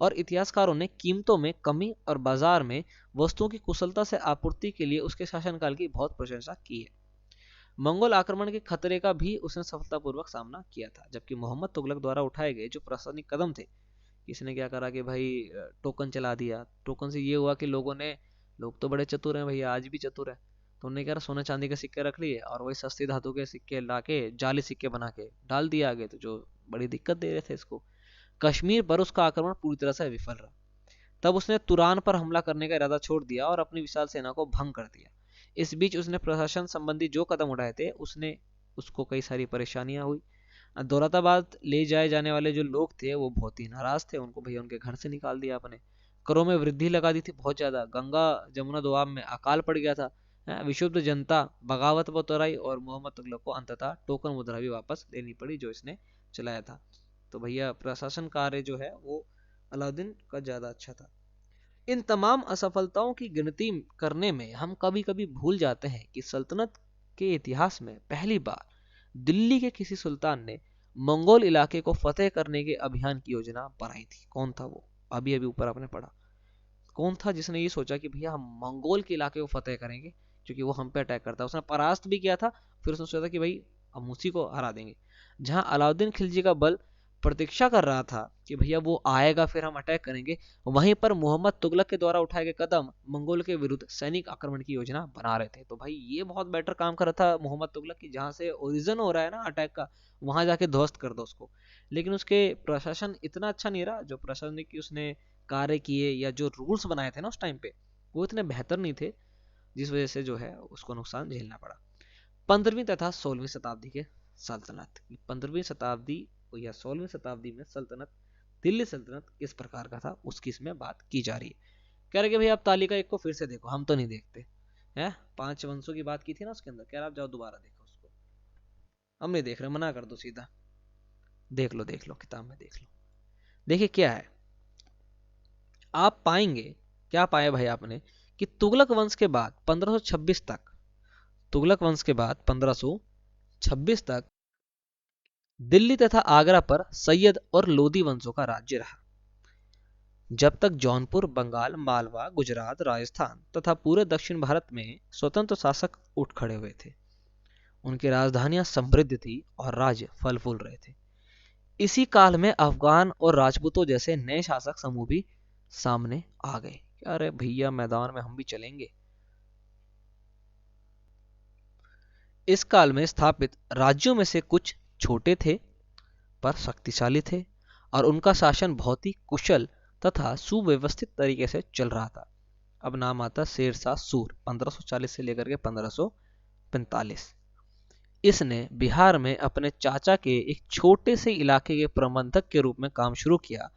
और इतिहासकारों ने कीमतों में कमी और बाजार में वस्तुओं की कुशलता से आपूर्ति के लिए उसके शासनकाल की बहुत प्रशंसा की है। मंगोल आक्रमण के खतरे का भी उसने सफलतापूर्वक सामना किया था। जबकि मोहम्मद तुगलक द्वारा उठाए गए जो प्रशासनिक कदम थे, इसने क्या करा कि भाई टोकन चला दिया। टोकन से ये हुआ कि लोग तो बड़े चतुर हैं भैया, आज भी चतुर है। तो उन्होंने क्या, सोने चांदी के सिक्के रख लिए और वही सस्ती धातु के सिक्के लाके जाली सिक्के बना के डाल दिया आगे, तो जो बड़ी दिक्कत दे रहे थे इसको। कश्मीर पर उसका आक्रमण पूरी तरह से विफल रहा। तब उसने तुरान पर हमला करने का इरादा छोड़ दिया और अपनी विशाल सेना को भंग कर दिया। इस बीच उसने प्रशासन संबंधी जो कदम उठाए थे उसको कई सारी परेशानियां हुई। दौलताबाद ले जाए जाने वाले जो लोग थे वो बहुत ही नाराज थे। उनको भैया उनके घर से निकाल दिया आपने। करों में वृद्धि लगा दी थी बहुत ज्यादा। गंगा जमुना दोआब में अकाल पड़ गया था। विशुद्ध जनता बगावत पर उतर आई और मोहम्मद तुगलक को अंततः टोकन मुद्रा भी वापस लेनी पड़ी जो इसने चलाया था। तो भैया प्रशासन कार्य जो है वो अलाउद्दीन का ज्यादा अच्छा था। इन तमाम असफलताओं की गिनती करने में हम कभी कभी भूल जाते हैं कि सल्तनत के इतिहास में पहली बार दिल्ली के किसी सुल्तान ने मंगोल इलाके को फतेह करने के अभियान की योजना बनाई थी। कौन था वो? अभी अभी ऊपर आपने पढ़ा। कौन था जिसने ये सोचा कि भैया हम मंगोल के इलाके को फतेह करेंगे क्योंकि वो हम पे अटैक करता है। उसने परास्त भी किया था, फिर उसने सोचा कि भाई हम उसी को हरा देंगे। जहां अलाउद्दीन खिलजी का बल प्रतीक्षा कर रहा था कि भैया वो आएगा फिर हम अटैक करेंगे, वहीं पर मोहम्मद तुगलक के द्वारा उठाए गए कदम मंगोल के विरुद्ध सैनिक आक्रमण की योजना बना रहे थे। तो भाई ये बहुत बेटर काम कर रहा था मोहम्मद तुगलक की, जहां से ओरिजिन हो रहा है ना अटैक का, वहां जाके ध्वस्त कर दो उसको। लेकिन उसके प्रशासन इतना अच्छा नहीं रहा, जो प्रशासनिक की उसने कार्य किए या जो रूल्स बनाए थे ना उस टाइम पे, वो इतने बेहतर नहीं थे, जिस वजह से जो है उसको नुकसान झेलना पड़ा। 15वीं तथा 16वीं शताब्दी के सल्तनत, 15वीं शताब्दी या 16वीं शताब्दी में सल्तनत, दिल्ली सल्तनत किस प्रकार का था उसकी इसमें बात की जा रही है। कह रहे कि भाई आप तालिका एक को फिर से देखो, हम तो नहीं देखते हैं। 5 वंशों की बात की थी ना उसके अंदर, कह रहे आप जाओ दोबारा देखो उसको, हम नहीं देख रहे, मना कर दो सीधा। देख लो किताब में देख लो। देखिए क्या है, आप पाएंगे, क्या पाया भाई आपने, कि तुगलक वंश के बाद 1526 तक, तुगलक वंश के बाद 1526 तक दिल्ली तथा आगरा पर सैयद और लोदी वंशों का राज्य रहा। जब तक जौनपुर, बंगाल, मालवा, गुजरात, राजस्थान तथा पूरे दक्षिण भारत में स्वतंत्र शासक उठ खड़े हुए थे, उनकी राजधानियां समृद्ध थी और राज्य फल फूल रहे थे। इसी काल में अफगान और राजपूतों जैसे नए शासक समूह भी सामने आ गए। अरे भैया मैदान में हम भी चलेंगे। इस काल में स्थापित राज्यों में से कुछ छोटे थे पर शक्तिशाली थे और उनका शासन बहुत ही कुशल तथा सुव्यवस्थित तरीके से चल रहा था। अब नाम आता शेरशाह सूर, 1540 से लेकर के 1545। इसने बिहार में अपने चाचा के एक छोटे से इलाके के प्रबंधक के रूप में काम शुरू किया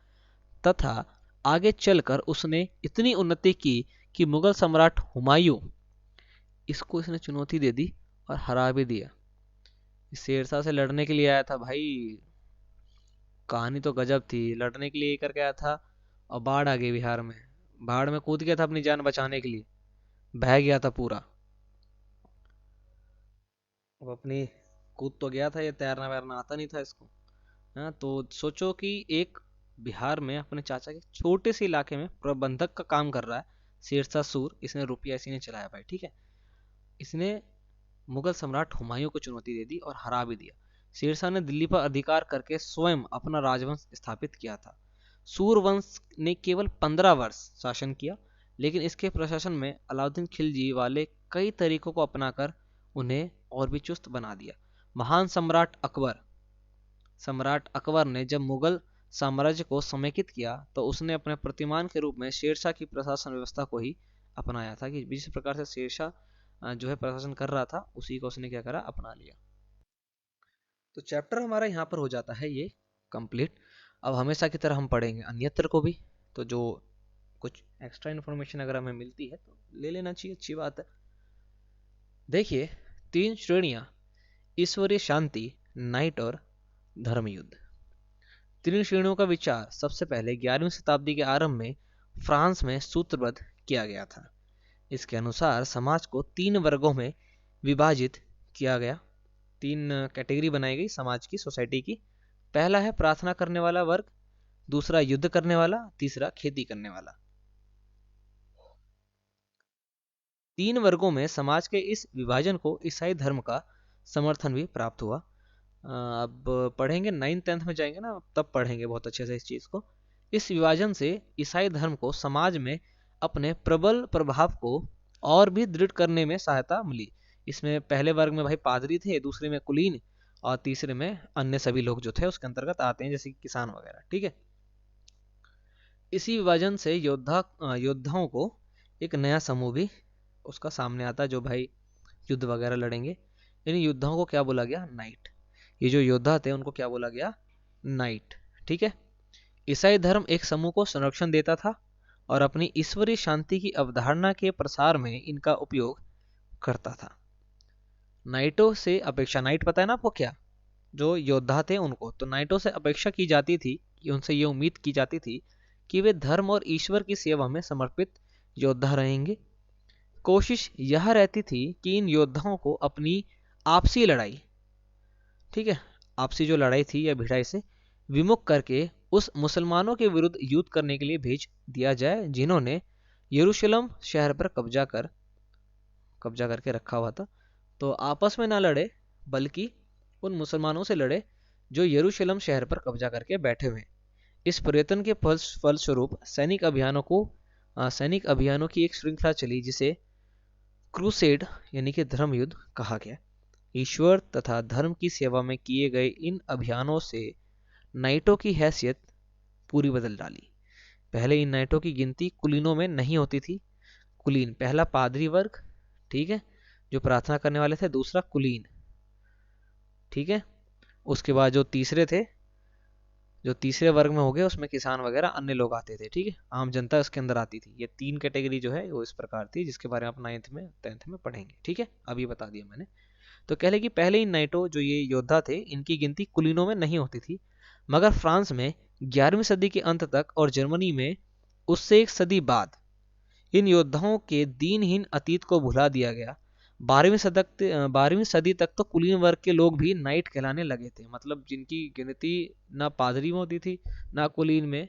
तथा आगे चलकर उसने इतनी उन्नति की कि मुगल सम्राट हुमायूं, इसको इसने चुनौती दे दी और हरा भी दिया। शेरशाह से लड़ने के लिए आया था भाई, कहानी तो गजब थी, लड़ने के लिए करके आया था और बाढ़ आ गई बिहार में। बाढ़ में कूद गया था अपनी जान बचाने के लिए, बह गया था पूरा। अब अपनी कूद तो गया था, ये तैरना वैरना आता नहीं था इसको। हाँ, तो सोचो कि एक बिहार में अपने चाचा के छोटे से इलाके में प्रबंधक का काम कर रहा है शेरशाह सूर, इसने रुपया इसी ने चलाया भाई, ठीक है। इसने मुगल सम्राट हुमायूं को चुनौती दे दी और हरा भी दिया। शेरशाह ने दिल्ली पर अधिकार करके स्वयं अपना राजवंश स्थापित किया था। सूरवंश ने केवल 15 वर्ष शासन किया, लेकिन इसके प्रशासन में अलाउद्दीन खिलजी वाले कई तरीकों को अपनाकर उन्हें और भी चुस्त बना दिया। महान सम्राट अकबर ने जब मुगल साम्राज्य को समेकित किया तो उसने अपने प्रतिमान के रूप में शेरशाह की प्रशासन व्यवस्था को ही अपनाया था, कि जिस प्रकार से शेरशाह जो है प्रशासन कर रहा था उसी को उसने क्या करा, अपना लिया। तो चैप्टर हमारा यहाँ पर हो जाता है ये कंप्लीट। अब हमेशा की तरह हम पढ़ेंगे अन्यत्र को भी, तो जो कुछ एक्स्ट्रा इन्फॉर्मेशन अगर हमें मिलती है तो ले लेना चाहिए, अच्छी बात है। देखिए 3 श्रेणियां, ईश्वरीय शांति, नाइट और धर्मयुद्ध। 3 श्रेणियों का विचार सबसे पहले 11वीं शताब्दी के आरंभ में फ्रांस में सूत्रबद्ध किया गया था। इसके अनुसार समाज को 3 वर्गों में विभाजित किया गया, 3 कैटेगरी बनाई गई समाज की, सोसाइटी की। पहला है प्रार्थना करने वाला वर्ग, दूसरा युद्ध करने वाला, तीसरा खेती करने वाला। 3 वर्गों में समाज के इस विभाजन को ईसाई धर्म का समर्थन भी प्राप्त हुआ। अब पढ़ेंगे 9th-10th में जाएंगे ना, तब पढ़ेंगे बहुत अच्छे से इस चीज को। इस विभाजन से ईसाई धर्म को समाज में अपने प्रबल प्रभाव को और भी दृढ़ करने में सहायता मिली। इसमें पहले वर्ग में भाई पादरी थे, दूसरे में कुलीन और तीसरे में अन्य सभी लोग जो थे उसके अंतर्गत आते हैं, जैसे किसान वगैरह, ठीक है। इसी विभाजन से योद्धाओं को एक नया समूह भी उसका सामने आता है, जो भाई युद्ध वगैरह लड़ेंगे। इन योद्धाओं को क्या बोला गया, नाइट। ये जो योद्धा थे उनको क्या बोला गया, नाइट, ठीक है। ईसाई धर्म एक समूह को संरक्षण देता था और अपनी ईश्वरीय शांति की अवधारणा के प्रसार में इनका उपयोग करता था। नाइटों से अपेक्षा, नाइट पता है ना आपको क्या, जो योद्धा थे उनको, तो नाइटों से अपेक्षा की जाती थी कि उनसे ये उम्मीद की जाती थी कि वे धर्म और ईश्वर की सेवा में समर्पित योद्धा रहेंगे। कोशिश यह रहती थी कि इन योद्धाओं को अपनी आपसी लड़ाई, ठीक है, आपसी जो लड़ाई थी या भिड़ाई से विमुख करके उस मुसलमानों के विरुद्ध युद्ध करने के लिए भेज दिया जाए जिन्होंने यरूशलेम शहर पर कब्जा करके रखा हुआ था। तो आपस में ना लड़े, बल्कि उन मुसलमानों से लड़े जो यरूशलेम शहर पर कब्जा करके बैठे हुए। इस प्रयत्न के फलस्वरूप सैनिक अभियानों की एक श्रृंखला चली जिसे क्रूसेड यानी कि धर्म युद्ध कहा गया। ईश्वर तथा धर्म की सेवा में किए गए इन अभियानों से नाइटों की हैसियत पूरी बदल डाली। पहले इन नाइटों की गिनती कुलीनों में नहीं होती थी। कुलीन, पहला पादरी वर्ग, ठीक है, जो प्रार्थना करने वाले थे, दूसरा कुलीन, ठीक है। उसके बाद जो तीसरे वर्ग में हो गए उसमें किसान वगैरह अन्य लोग आते थे, ठीक है, आम जनता उसके अंदर आती थी। ये 3 कैटेगरी जो है वो इस प्रकार थी, जिसके बारे में आप 9th में 10th में पढ़ेंगे, ठीक है, अभी बता दिया मैंने। तो कह ले कि पहले इन नाइटो जो ये योद्धा थे इनकी गिनती कुलीनों में नहीं होती थी, मगर फ्रांस में 11वीं सदी के अंत तक और जर्मनी में उससे एक सदी बाद इन योद्धाओं के दीनहीन अतीत को भुला दिया गया। 12वीं सदी तक तो कुलीन वर्ग के लोग भी नाइट कहलाने लगे थे, मतलब जिनकी गिनती ना पादरी में होती थी ना कुलीन में,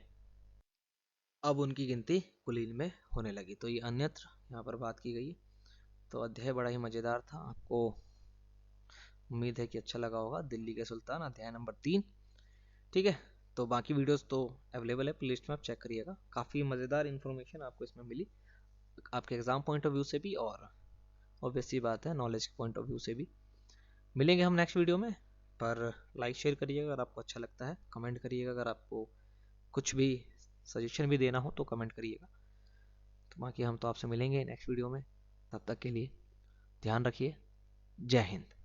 अब उनकी गिनती कुलीन में होने लगी। तो ये अन्यत्र यहाँ पर बात की गई है। तो अध्याय बड़ा ही मजेदार था, आपको उम्मीद है कि अच्छा लगा होगा। दिल्ली के सुल्तान अध्याय नंबर 3, ठीक है। तो बाकी वीडियोस तो अवेलेबल है प्लेलिस्ट में, आप चेक करिएगा। काफ़ी मज़ेदार इन्फॉर्मेशन आपको इसमें मिली, आपके एग्जाम पॉइंट ऑफ व्यू से भी और ऑब्वियस सी बात है नॉलेज के पॉइंट ऑफ व्यू से भी। मिलेंगे हम नेक्स्ट वीडियो में, पर लाइक शेयर करिएगा अगर आपको अच्छा लगता है, कमेंट करिएगा अगर आपको कुछ भी सजेशन भी देना हो तो कमेंट करिएगा। तो बाकी हम तो आपसे मिलेंगे नेक्स्ट वीडियो में, तब तक के लिए ध्यान रखिए। जय हिंद।